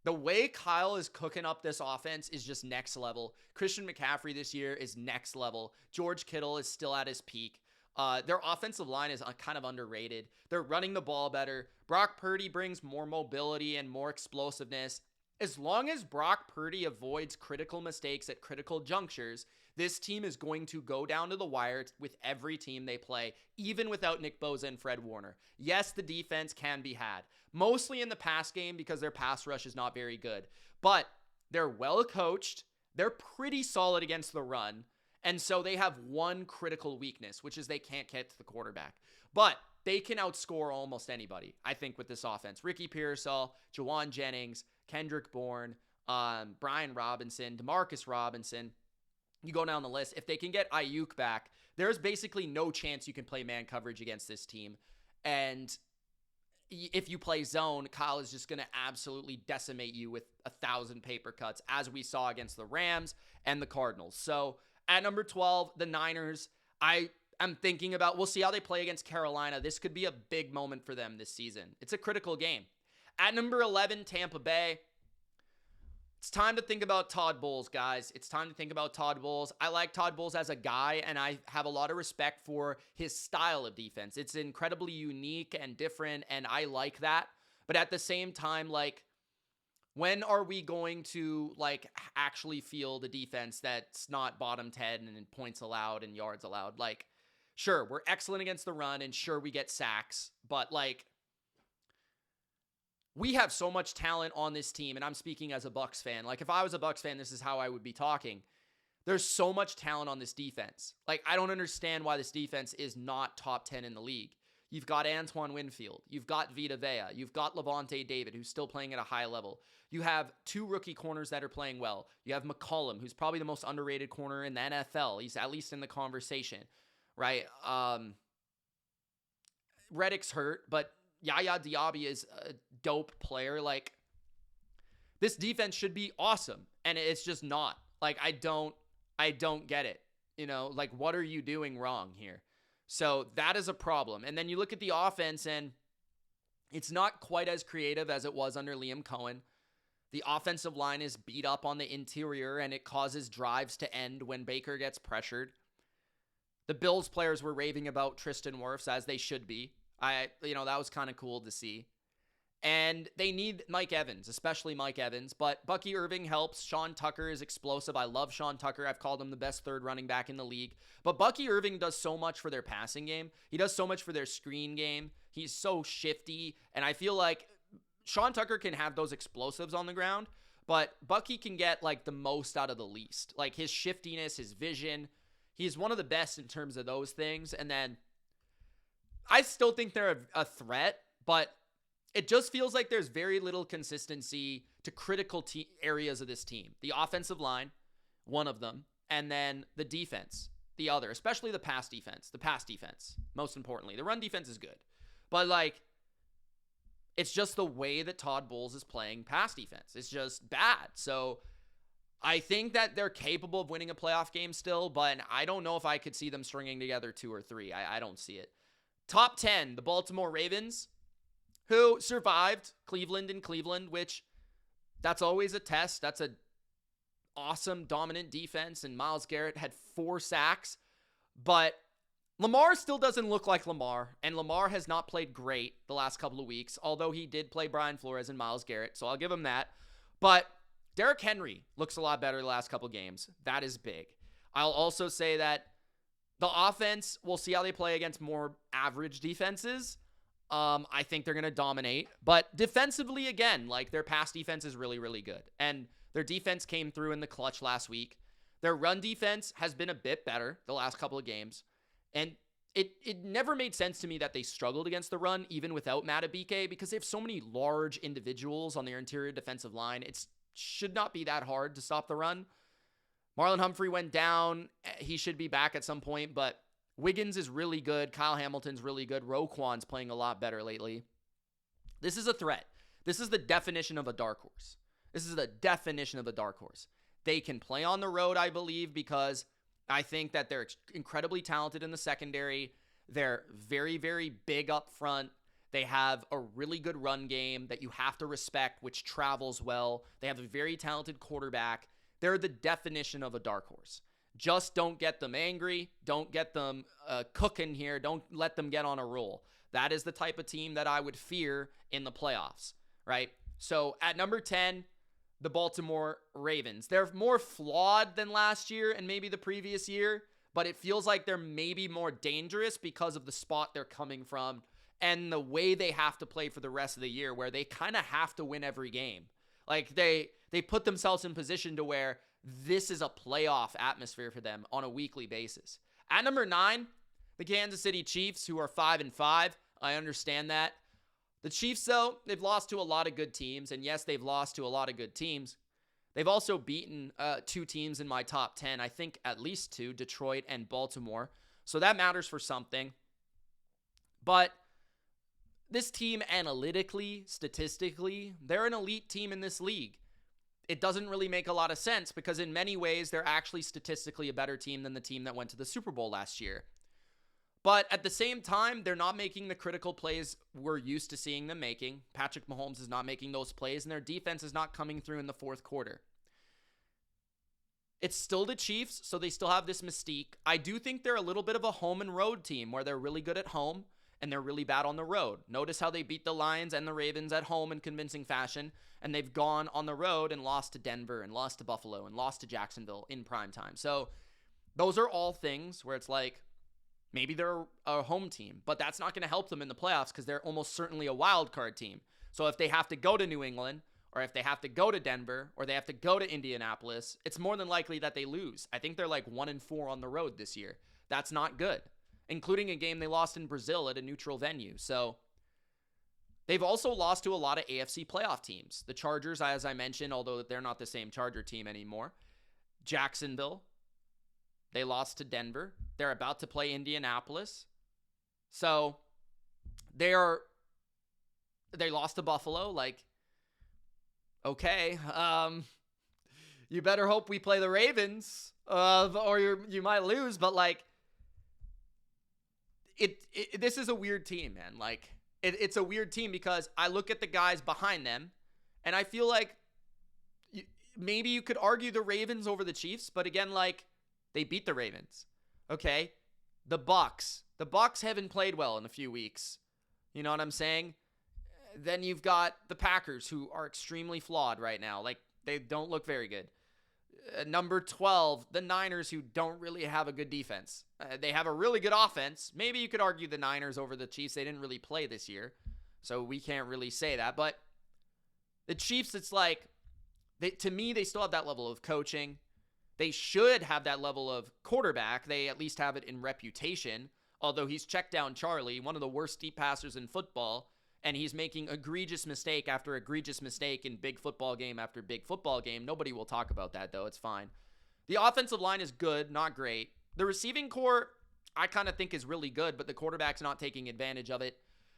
The way Kyle is cooking up this offense is just next level. Christian McCaffrey this year is next level. George Kittle is still at his peak. Their offensive line is kind of underrated. They're running the ball better. Brock Purdy brings more mobility and more explosiveness. As long as Brock Purdy avoids critical mistakes at critical junctures, this team is going to go down to the wire with every team they play, even without Nick Bosa and Fred Warner. Yes, the defense can be had, mostly in the pass game because their pass rush is not very good. But they're well coached. They're pretty solid against the run. And so they have one critical weakness, which is they can't get to the quarterback. But they can outscore almost anybody, I think, with this offense. Ricky Pearsall, Jawan Jennings, Kendrick Bourne, Brian Robinson, Demarcus Robinson. You go down the list. If they can get Ayuk back, there's basically no chance you can play man coverage against this team. And if you play zone, Kyle is just going to absolutely decimate you with 1,000 paper cuts, as we saw against the Rams and the Cardinals. So at number 12, the Niners, I am thinking about, we'll see how they play against Carolina. This could be a big moment for them this season. It's a critical game. At number 11, Tampa Bay. It's time to think about Todd Bowles, guys. It's time to think about Todd Bowles. I like Todd Bowles as a guy, and I have a lot of respect for his style of defense. It's incredibly unique and different, and I like that. But at the same time, when are we going to, actually field a defense that's not bottom 10 and points allowed and yards allowed? Sure, we're excellent against the run, and sure, we get sacks, but, we have so much talent on this team, and I'm speaking as a Bucs fan. If I was a Bucs fan, this is how I would be talking. There's so much talent on this defense. I don't understand why this defense is not top 10 in the league. You've got Antoine Winfield. You've got Vita Vea. You've got Levante David, who's still playing at a high level. You have 2 rookie corners that are playing well. You have McCollum, who's probably the most underrated corner in the NFL. He's at least in the conversation, right? Reddick's hurt, but Yaya Diaby is a dope player. Like, this defense should be awesome, and it's just not. Like, I don't get it. You know, like, what are you doing wrong here? So that is a problem. And then you look at the offense, and it's not quite as creative as it was under Liam Cohen. The offensive line is beat up on the interior, and it causes drives to end when Baker gets pressured. The Bills players were raving about Tristan Wirfs, as they should be. That was kind of cool to see. And they need Mike Evans, especially Mike Evans. But Bucky Irving helps. Sean Tucker is explosive. I love Sean Tucker. I've called him the best third running back in the league. But Bucky Irving does so much for their passing game. He does so much for their screen game. He's so shifty. And I feel like Sean Tucker can have those explosives on the ground, but Bucky can get like the most out of the least. Like his shiftiness, his vision. He's one of the best in terms of those things. And then I still think they're a threat, but it just feels like there's very little consistency to critical areas of this team. The offensive line, one of them, and then the defense, the other, especially the pass defense. The pass defense, most importantly. The run defense is good. But, like, it's just the way that Todd Bowles is playing pass defense. It's just bad. So I think that they're capable of winning a playoff game still, but I don't know if I could see them stringing together 2 or 3. I don't see it. Top 10, the Baltimore Ravens, who survived Cleveland, which that's always a test. That's an awesome, dominant defense, and Myles Garrett had 4 sacks. But Lamar still doesn't look like Lamar, and Lamar has not played great the last couple of weeks, although he did play Brian Flores and Myles Garrett, so I'll give him that. But Derrick Henry looks a lot better the last couple of games. That is big. I'll also say that the offense, we'll see how they play against more average defenses. I think they're going to dominate. But defensively, again, like their pass defense is really, really good. And their defense came through in the clutch last week. Their run defense has been a bit better the last couple of games. And it never made sense to me that they struggled against the run, even without Matabike, because they have so many large individuals on their interior defensive line. It should not be that hard to stop the run. Marlon Humphrey went down. He should be back at some point, but Wiggins is really good. Kyle Hamilton's really good. Roquan's playing a lot better lately. This is a threat. This is the definition of a dark horse. They can play on the road, I believe, because I think that they're incredibly talented in the secondary. They're very, very big up front. They have a really good run game that you have to respect, which travels well. They have a very talented quarterback. They're the definition of a dark horse. Just don't get them angry. Don't get them cooking here. Don't let them get on a roll. That is the type of team that I would fear in the playoffs, right? So at number 10, the Baltimore Ravens. They're more flawed than last year and maybe the previous year, but it feels like they're maybe more dangerous because of the spot they're coming from and the way they have to play for the rest of the year, where they kind of have to win every game. Like they put themselves in position to where this is a playoff atmosphere for them on a weekly basis. At number 9, the Kansas City Chiefs, who are 5-5. I understand that. The Chiefs, though, they've lost to a lot of good teams. And yes, they've lost to a lot of good teams. They've also beaten 2 teams in my top 10. I think at least 2, Detroit and Baltimore. So that matters for something. But this team analytically, statistically, they're an elite team in this league. It doesn't really make a lot of sense because in many ways, they're actually statistically a better team than the team that went to the Super Bowl last year. But at the same time, they're not making the critical plays we're used to seeing them making. Patrick Mahomes is not making those plays, and their defense is not coming through in the fourth quarter. It's still the Chiefs, so they still have this mystique. I do think they're a little bit of a home and road team where they're really good at home and they're really bad on the road. Notice how they beat the Lions and the Ravens at home in convincing fashion, and they've gone on the road and lost to Denver and lost to Buffalo and lost to Jacksonville in primetime. So those are all things where it's like, maybe they're a home team, but that's not going to help them in the playoffs because they're almost certainly a wild card team. So if they have to go to New England, or if they have to go to Denver, or they have to go to Indianapolis, it's more than likely that they lose. I think they're like 1-4 on the road this year. That's not good. including a game they lost in Brazil at a neutral venue. So they've also lost to a lot of AFC playoff teams. The Chargers, as I mentioned, although they're not the same Charger team anymore. Jacksonville, they lost to Denver. They're about to play Indianapolis. So they lost to Buffalo. Like, okay, you better hope we play the Ravens, or you might lose. But like, this is a weird team, man. Like, it's a weird team because I look at the guys behind them, and I feel like maybe you could argue the Ravens over the Chiefs, but again, like, they beat the Ravens. Okay, the Bucs haven't played well in a few weeks. You know what I'm saying? Then you've got the Packers, who are extremely flawed right now. Like, they don't look very good. Number 12, the Niners, who don't really have a good defense. They have a really good offense. Maybe you could argue the Niners over the Chiefs. They didn't really play this year, so we can't really say that. But the Chiefs, it's like, to me, they still have that level of coaching. They should have that level of quarterback. They at least have it in reputation, although he's checked down Charlie, one of the worst deep passers in football, and he's making egregious mistake after egregious mistake in big football game after big football game. Nobody will talk about that, though. It's fine. The offensive line is good, not great. The receiving core, I kind of think is really good, but the quarterback's not taking advantage of it.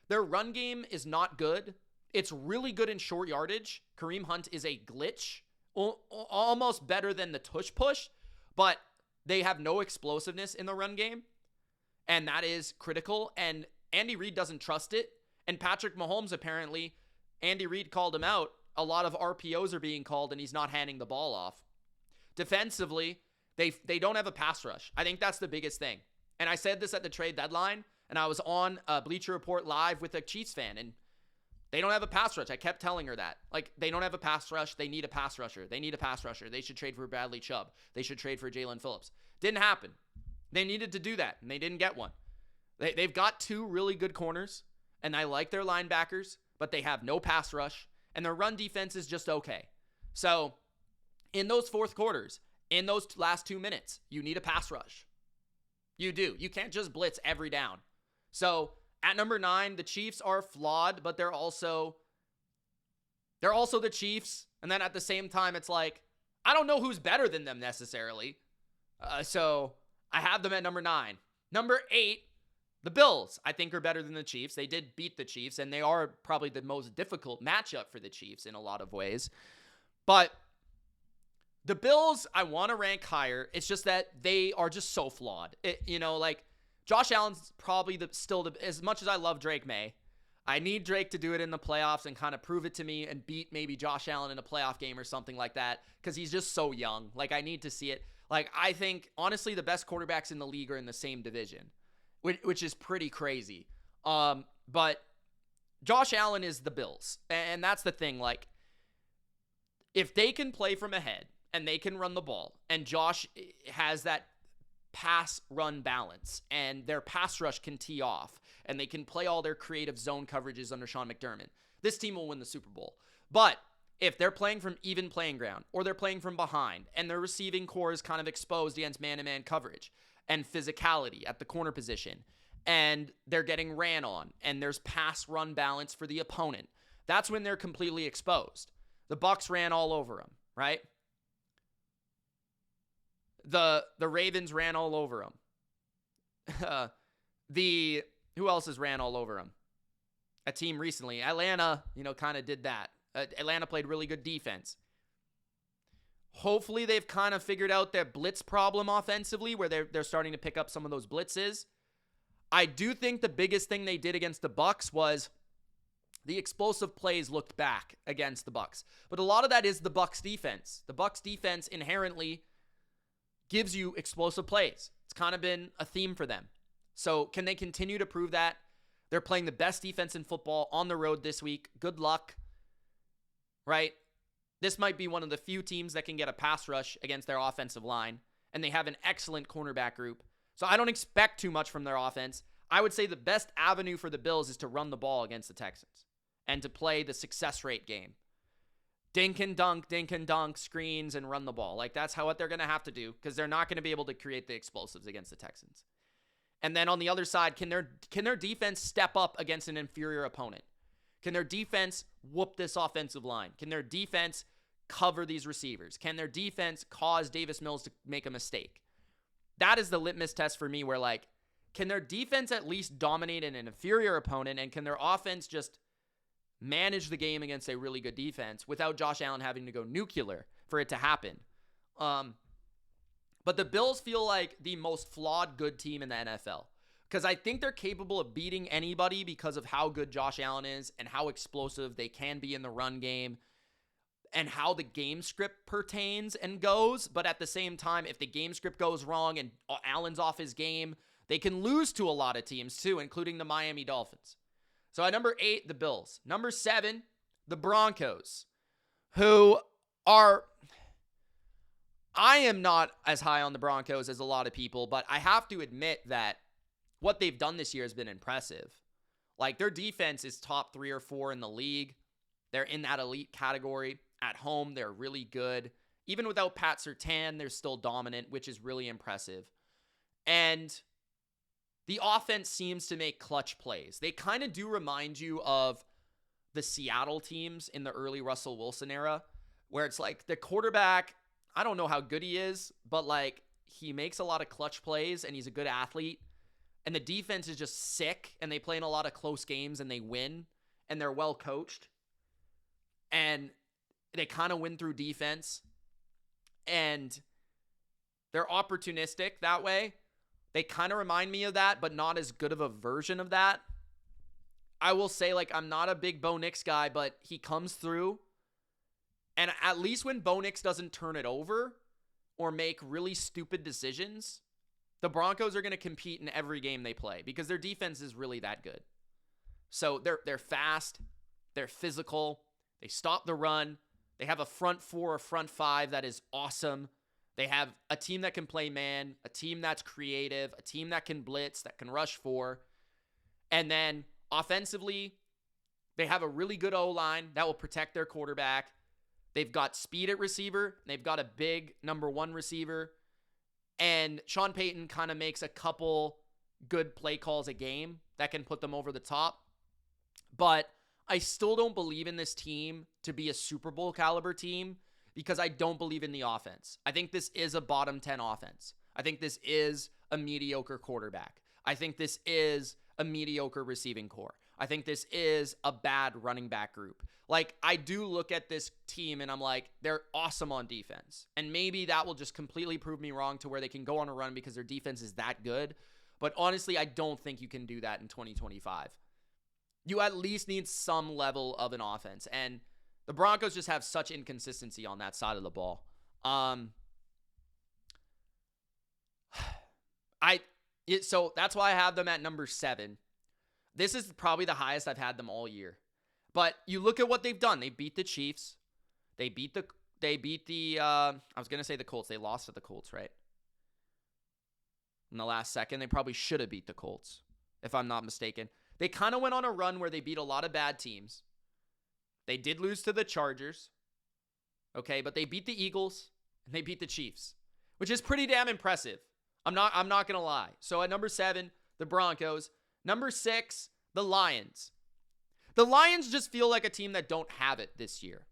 Their run game is not good. It's really good in short yardage. Kareem Hunt is a glitch, almost better than the tush push, but they have no explosiveness in the run game, and that is critical, and Andy Reid doesn't trust it. And Patrick Mahomes, apparently, Andy Reid called him out. A lot of RPOs are being called, and he's not handing the ball off. Defensively, they don't have a pass rush. I think that's the biggest thing. And I said this at the trade deadline, and I was on Bleacher Report Live with a Chiefs fan, and they don't have a pass rush. I kept telling her that. Like, they don't have a pass rush. They need a pass rusher. They need a pass rusher. They should trade for Bradley Chubb. They should trade for Jalen Phillips. Didn't happen. They needed to do that, and they didn't get one. They've got two really good corners, and I like their linebackers, but they have no pass rush, and their run defense is just okay. So, in those fourth quarters, in those last 2 minutes, you need a pass rush. You do. You can't just blitz every down. So, at number 9, the Chiefs are flawed, but they're also the Chiefs, and then at the same time, it's like, I don't know who's better than them necessarily. So, I have them at number 9. Number 8, the Bills, I think, are better than the Chiefs. They did beat the Chiefs, and they are probably the most difficult matchup for the Chiefs in a lot of ways. But the Bills, I want to rank higher. It's just that they are just so flawed. Like, Josh Allen's probably as much as I love Drake May, I need Drake to do it in the playoffs and kind of prove it to me and beat maybe Josh Allen in a playoff game or something like that, because he's just so young. Like, I need to see it. Like, I think, honestly, the best quarterbacks in the league are in the same division, which is pretty crazy. But Josh Allen is the Bills, and that's the thing. Like, if they can play from ahead and they can run the ball, and Josh has that pass-run balance, and their pass rush can tee off, and they can play all their creative zone coverages under Sean McDermott, this team will win the Super Bowl. But if they're playing from even playing ground, or they're playing from behind, and their receiving core is kind of exposed against man-to-man coverage and physicality at the corner position, and they're getting ran on, and there's pass-run balance for the opponent, that's when they're completely exposed. The Bucs ran all over them, right? The Ravens ran all over them. Who else has ran all over them? A team recently. Atlanta, kind of did that. Atlanta played really good defense. Hopefully they've kind of figured out their blitz problem offensively, where they're starting to pick up some of those blitzes. I do think the biggest thing they did against the Bucs was the explosive plays looked back against the Bucs. But a lot of that is the Bucs defense. The Bucs defense inherently gives you explosive plays. It's kind of been a theme for them. So can they continue to prove that? They're playing the best defense in football on the road this week. Good luck, right? This might be one of the few teams that can get a pass rush against their offensive line, and they have an excellent cornerback group. So I don't expect too much from their offense. I would say the best avenue for the Bills is to run the ball against the Texans and to play the success rate game. Dink and dunk, screens, and run the ball. Like, that's what they're going to have to do, because they're not going to be able to create the explosives against the Texans. And then on the other side, can their defense step up against an inferior opponent? Can their defense whoop this offensive line? Can their defense cover these receivers? Can their defense cause Davis Mills to make a mistake? That is the litmus test for me, where like, can their defense at least dominate an inferior opponent, and can their offense just manage the game against a really good defense without Josh Allen having to go nuclear for it to happen? But the Bills feel like the most flawed good team in the NFL, because I think they're capable of beating anybody because of how good Josh Allen is and how explosive they can be in the run game and how the game script pertains and goes. But at the same time, if the game script goes wrong and Allen's off his game, they can lose to a lot of teams too, including the Miami Dolphins. So at number 8, the Bills. Number 7, the Broncos, who are... I am not as high on the Broncos as a lot of people, but I have to admit that what they've done this year has been impressive. Like, their defense is top 3 or 4 in the league. They're in that elite category. At home, they're really good. Even without Pat Surtain, they're still dominant, which is really impressive. And the offense seems to make clutch plays. They kind of do remind you of the Seattle teams in the early Russell Wilson era, where it's like the quarterback, I don't know how good he is, but like, he makes a lot of clutch plays and he's a good athlete. And the defense is just sick, and they play in a lot of close games and they win, and they're well coached. And they kind of win through defense, and they're opportunistic that way. They kind of remind me of that, but not as good of a version of that. I will say, like, I'm not a big Bo Nix guy, but he comes through. And at least when Bo Nix doesn't turn it over or make really stupid decisions, the Broncos are going to compete in every game they play because their defense is really that good. So they're fast, they're physical, they stop the run, they have a front 4 or front 5 that is awesome. They have a team that can play man, a team that's creative, a team that can blitz, that can rush 4. And then offensively, they have a really good O-line that will protect their quarterback. They've got speed at receiver. They've got a big number 1 receiver. And Sean Payton kind of makes a couple good play calls a game that can put them over the top. But I still don't believe in this team to be a Super Bowl caliber team because I don't believe in the offense. I think this is a bottom 10 offense. I think this is a mediocre quarterback. I think this is a mediocre receiving core. I think this is a bad running back group. Like, I do look at this team and I'm like, they're awesome on defense. And maybe that will just completely prove me wrong to where they can go on a run because their defense is that good. But honestly, I don't think you can do that in 2025. You at least need some level of an offense. And the Broncos just have such inconsistency on that side of the ball. So that's why I have them at number 7. This is probably the highest I've had them all year. But you look at what they've done. They beat the Chiefs. They beat the I was going to say the Colts. They lost to the Colts, right? In the last second. They probably should have beat the Colts, if I'm not mistaken. They kind of went on a run where they beat a lot of bad teams. They did lose to the Chargers. Okay, but they beat the Eagles and they beat the Chiefs, which is pretty damn impressive. I'm not going to lie. So at number 7, the Broncos. Number 6, the Lions. The Lions just feel like a team that don't have it this year.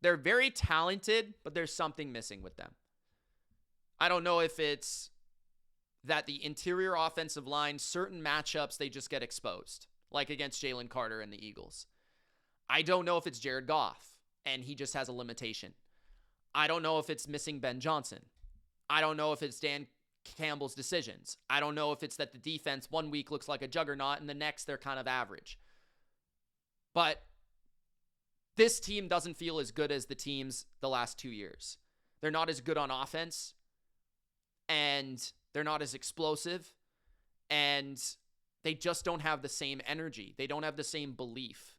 They're very talented, but there's something missing with them. I don't know if it's that the interior offensive line, certain matchups, they just get exposed, like against Jalen Carter and the Eagles. I don't know if it's Jared Goff, and he just has a limitation. I don't know if it's missing Ben Johnson. I don't know if it's Dan Campbell's decisions. I don't know if it's that the defense one week looks like a juggernaut and the next they're kind of average. But this team doesn't feel as good as the teams the last 2 years. They're not as good on offense, and they're not as explosive, and they just don't have the same energy. They don't have the same belief.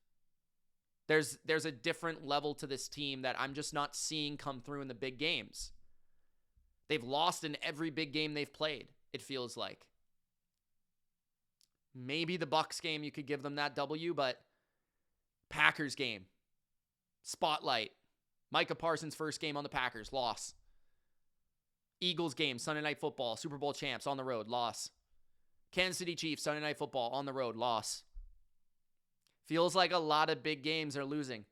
There's a different level to this team that I'm just not seeing come through in the big games. They've lost in every big game they've played, it feels like. Maybe the Bucs game, you could give them that W, but Packers game, spotlight. Micah Parsons' first game on the Packers, loss. Eagles game, Sunday Night Football, Super Bowl champs on the road, loss. Kansas City Chiefs, Sunday Night Football, on the road, loss. Feels like a lot of big games are losing.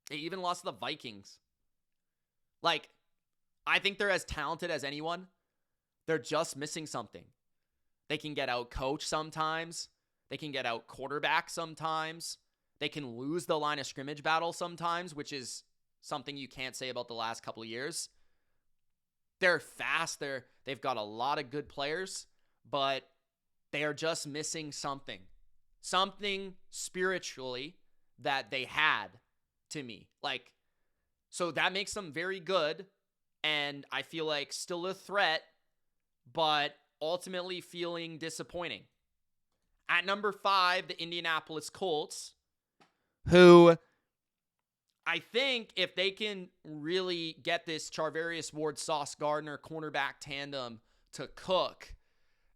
They even lost to the Vikings. Like, I think they're as talented as anyone. They're just missing something. They can get out coached sometimes. They can get out quarterback sometimes. They can lose the line of scrimmage battle sometimes, which is something you can't say about the last couple of years. They're fast. They've got a lot of good players, but they are just missing something. Something spiritually that they had to me. Like, so that makes them very good, and I feel like still a threat, but ultimately feeling disappointing. At number 5, the Indianapolis Colts, who I think if they can really get this Charvarius Ward-Sauce Gardner cornerback tandem to cook,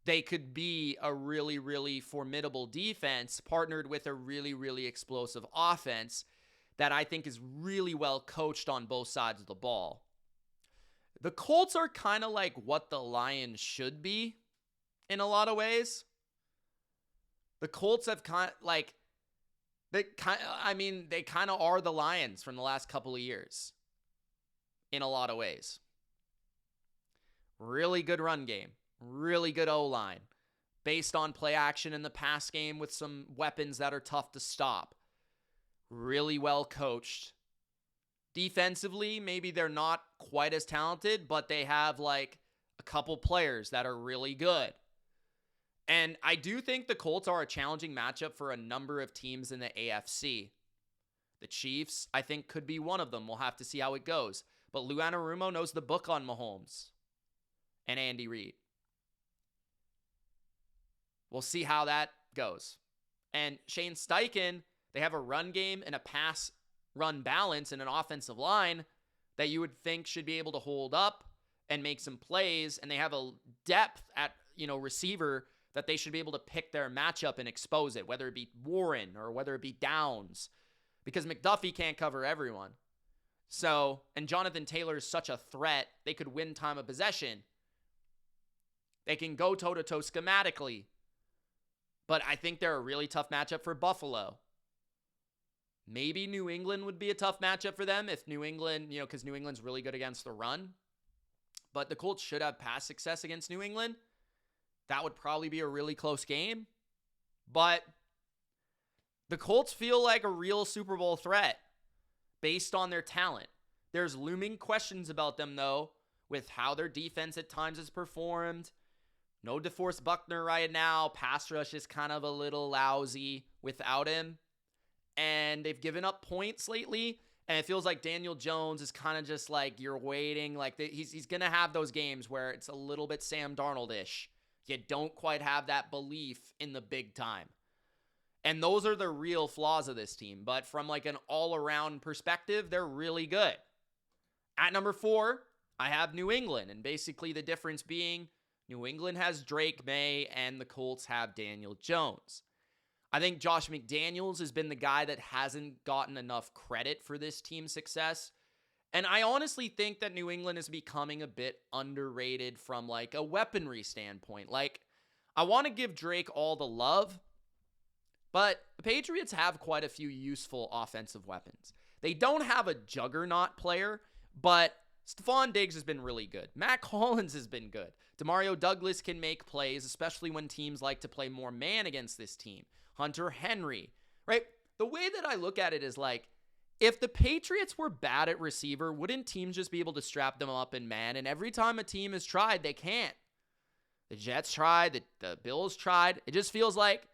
they could be a really, really formidable defense partnered with a really, really explosive offense that I think is really well coached on both sides of the ball. The Colts are kind of like what the Lions should be in a lot of ways. The Colts have they kind of are the Lions from the last couple of years in a lot of ways. Really good run game, really good O-line, based on play action in the pass game with some weapons that are tough to stop. Really well coached. Defensively, maybe they're not quite as talented, but they have like a couple players that are really good. And I do think the Colts are a challenging matchup for a number of teams in the AFC. The Chiefs, I think, could be one of them. We'll have to see how it goes. But Lou Anarumo knows the book on Mahomes and Andy Reid. We'll see how that goes. And Shane Steichen, they have a run game and a pass-run balance and an offensive line that you would think should be able to hold up and make some plays. And they have a depth at, receiver that they should be able to pick their matchup and expose it, whether it be Warren or whether it be Downs, because McDuffie can't cover everyone. So, and Jonathan Taylor is such a threat, they could win time of possession. They can go toe-to-toe schematically, but I think they're a really tough matchup for Buffalo. Maybe New England would be a tough matchup for them if New England, because New England's really good against the run. But the Colts should have pass success against New England. That would probably be a really close game. But the Colts feel like a real Super Bowl threat based on their talent. There's looming questions about them, though, with how their defense at times has performed. No DeForest Buckner right now. Pass rush is kind of a little lousy without him. And they've given up points lately. And it feels like Daniel Jones is kind of just like you're waiting. Like he's going to have those games where it's a little bit Sam Darnold-ish. You don't quite have that belief in the big time. And those are the real flaws of this team. But from like an all-around perspective, they're really good. At number 4, I have New England. And basically the difference being New England has Drake May and the Colts have Daniel Jones. I think Josh McDaniels has been the guy that hasn't gotten enough credit for this team's success. And I honestly think that New England is becoming a bit underrated from like a weaponry standpoint. Like, I want to give Drake all the love, but the Patriots have quite a few useful offensive weapons. They don't have a juggernaut player, but Stephon Diggs has been really good. Matt Collins has been good. Demario Douglas can make plays, especially when teams like to play more man against this team. Hunter Henry, right? The way that I look at it is like, if the Patriots were bad at receiver, wouldn't teams just be able to strap them up in man? And every time a team has tried, they can't. The Jets tried, the Bills tried. It just feels like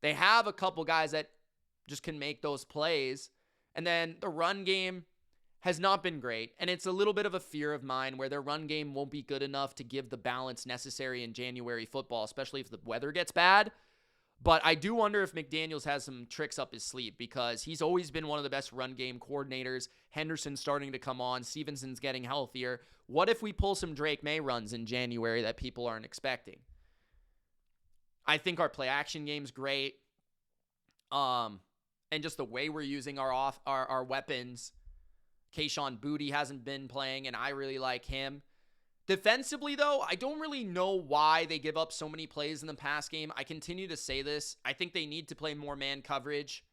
they have a couple guys that just can make those plays. And then the run game has not been great. And it's a little bit of a fear of mine where their run game won't be good enough to give the balance necessary in January football, especially if the weather gets bad. But I do wonder if McDaniels has some tricks up his sleeve because he's always been one of the best run game coordinators. Henderson's starting to come on. Stevenson's getting healthier. What if we pull some Drake May runs in January that people aren't expecting? I think our play action game's great. And just the way we're using our weapons. Kayshon Boutte hasn't been playing, and I really like him. Defensively, though, I don't really know why they give up so many plays in the pass game. I continue to say this. I think they need to play more man coverage.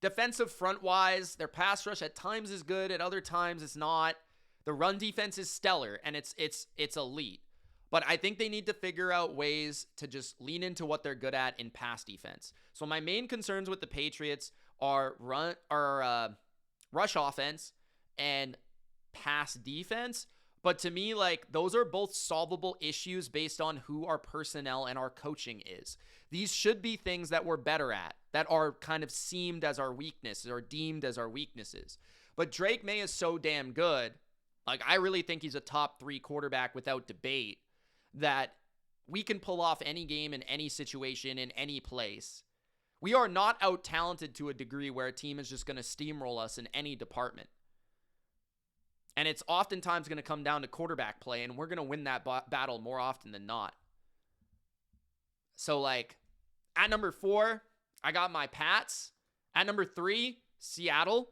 Defensive front-wise, their pass rush at times is good, at other times it's not. The run defense is stellar, and it's elite. But I think they need to figure out ways to just lean into what they're good at in pass defense. So my main concerns with the Patriots are rush offense and pass defense. But to me, like, those are both solvable issues based on who our personnel and our coaching is. These should be things that we're better at, that are kind of seemed as our weaknesses or deemed as our weaknesses. But Drake May is so damn good. Like, I really think he's a top 3 quarterback without debate, that we can pull off any game in any situation in any place. We are not out-talented to a degree where a team is just going to steamroll us in any department. And it's oftentimes going to come down to quarterback play, and we're going to win that battle more often than not. So, like, at number 4, I got my Pats. At number 3, Seattle.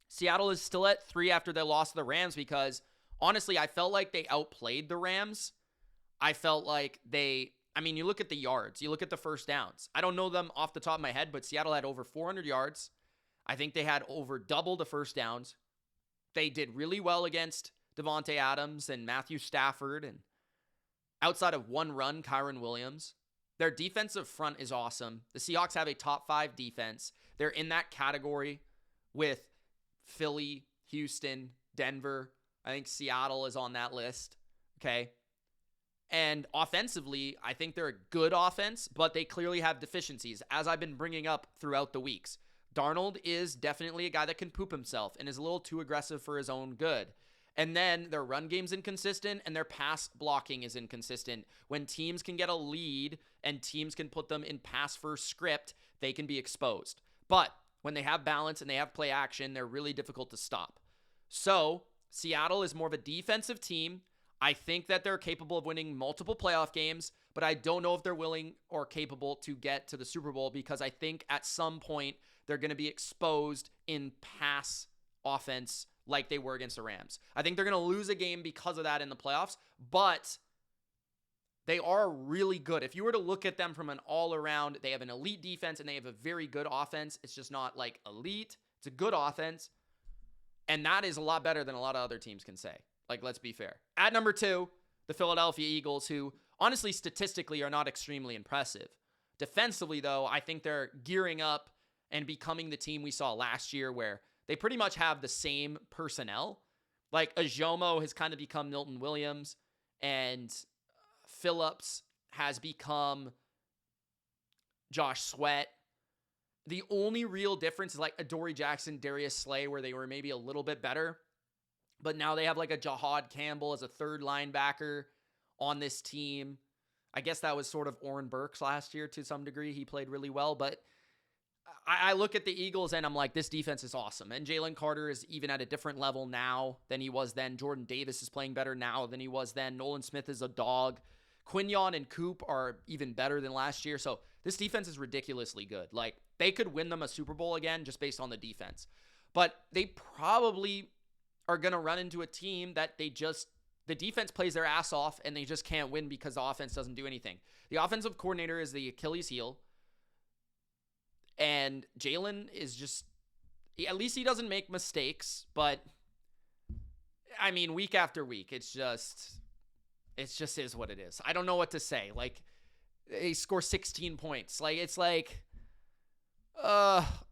Seattle is still at 3 after they lost to the Rams because, honestly, I felt like they outplayed the Rams. I felt like you look at the yards. You look at the first downs. I don't know them off the top of my head, but Seattle had over 400 yards. I think they had over double the first downs. They did really well against Devontae Adams and Matthew Stafford, and outside of one run, Kyron Williams. Their defensive front is awesome. The Seahawks have a top 5 defense. They're in that category with Philly, Houston, Denver. I think Seattle is on that list. Okay. And offensively, I think they're a good offense, but they clearly have deficiencies, as I've been bringing up throughout the weeks. Darnold is definitely a guy that can poop himself and is a little too aggressive for his own good. And then their run game's inconsistent and their pass blocking is inconsistent. When teams can get a lead and teams can put them in pass-first script, they can be exposed. But when they have balance and they have play action, they're really difficult to stop. So Seattle is more of a defensive team. I think that they're capable of winning multiple playoff games, but I don't know if they're willing or capable to get to the Super Bowl because I think at some point they're going to be exposed in pass offense like they were against the Rams. I think they're going to lose a game because of that in the playoffs, but they are really good. If you were to look at them from an all-around, they have an elite defense and they have a very good offense. It's just not like elite. It's a good offense, and that is a lot better than a lot of other teams can say. Like, let's be fair. At number 2, the Philadelphia Eagles, who honestly statistically are not extremely impressive. Defensively, though, I think they're gearing up and becoming the team we saw last year where they pretty much have the same personnel. Like, Ajomo has kind of become Milton Williams, and Phillips has become Josh Sweat. The only real difference is like Adoree Jackson, Darius Slay, where they were maybe a little bit better. But now they have like a Jahad Campbell as a third linebacker on this team. I guess that was sort of Oren Burks last year to some degree. He played really well. But I look at the Eagles and I'm like, this defense is awesome. And Jalen Carter is even at a different level now than he was then. Jordan Davis is playing better now than he was then. Nolan Smith is a dog. Quinyon and Coop are even better than last year. So this defense is ridiculously good. Like, they could win them a Super Bowl again just based on the defense. But they probably are going to run into a team that the defense plays their ass off and they just can't win because the offense doesn't do anything. The offensive coordinator is the Achilles heel. And Jalen is just, at least he doesn't make mistakes, but I mean, week after week, it's just is what it is. I don't know what to say. Like, they score 16 points. Like, it's like,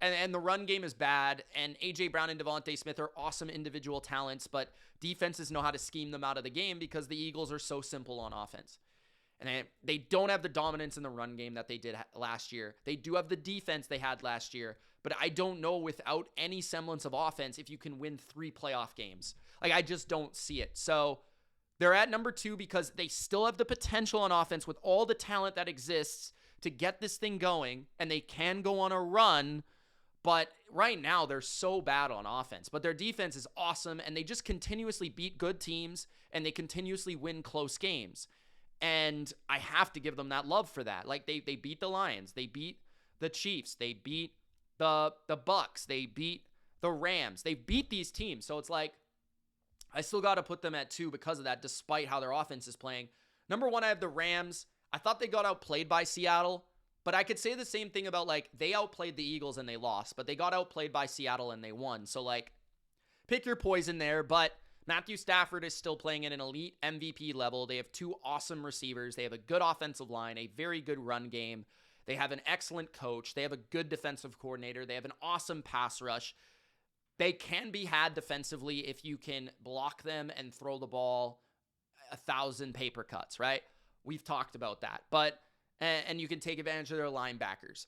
and the run game is bad, and A.J. Brown and Devontae Smith are awesome individual talents, but defenses know how to scheme them out of the game because the Eagles are so simple on offense. And they don't have the dominance in the run game that they did last year. They do have the defense they had last year, but I don't know without any semblance of offense if you can win 3 playoff games. Like, I just don't see it. So they're at number 2 because they still have the potential on offense with all the talent that exists to get this thing going, and they can go on a run, but right now they're so bad on offense. But their defense is awesome, and they just continuously beat good teams, and they continuously win close games. And I have to give them that love for that. Like, they beat the Lions, they beat the Chiefs, they beat the Bucks, they beat the Rams, they beat these teams. So it's like, I still got to put them at 2 because of that, despite how their offense is playing. Number 1, I have the Rams. I thought they got outplayed by Seattle, but I could say the same thing about, like, they outplayed the Eagles and they lost, but they got outplayed by Seattle and they won. So, like, pick your poison there, but Matthew Stafford is still playing at an elite MVP level. They have 2 awesome receivers. They have a good offensive line, a very good run game. They have an excellent coach. They have a good defensive coordinator. They have an awesome pass rush. They can be had defensively if you can block them and throw the ball 1,000 paper cuts, right? We've talked about that. And you can take advantage of their linebackers.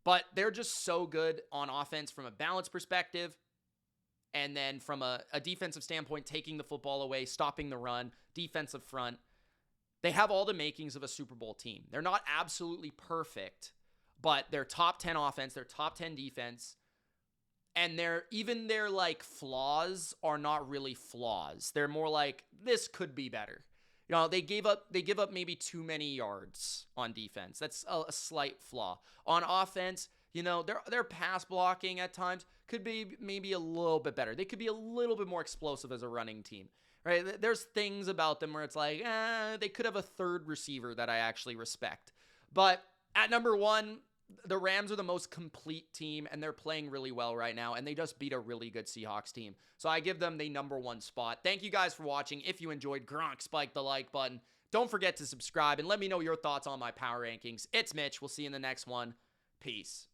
But they're just so good on offense from a balance perspective. And then from a defensive standpoint, taking the football away, stopping the run, defensive front. They have all the makings of a Super Bowl team. They're not absolutely perfect, but they're top 10 offense, they're top 10 defense. And their like flaws are not really flaws. They're more like, this could be better. You know, they give up maybe too many yards on defense. That's a slight flaw. On offense, you know, their pass blocking at times could be maybe a little bit better. They could be a little bit more explosive as a running team, right? There's things about them where it's like, they could have a third receiver that I actually respect. But at number 1, the Rams are the most complete team, and they're playing really well right now, and they just beat a really good Seahawks team. So I give them the number 1 spot. Thank you guys for watching. If you enjoyed, Gronk, spike the like button. Don't forget to subscribe, and let me know your thoughts on my power rankings. It's Mitch. We'll see you in the next one. Peace.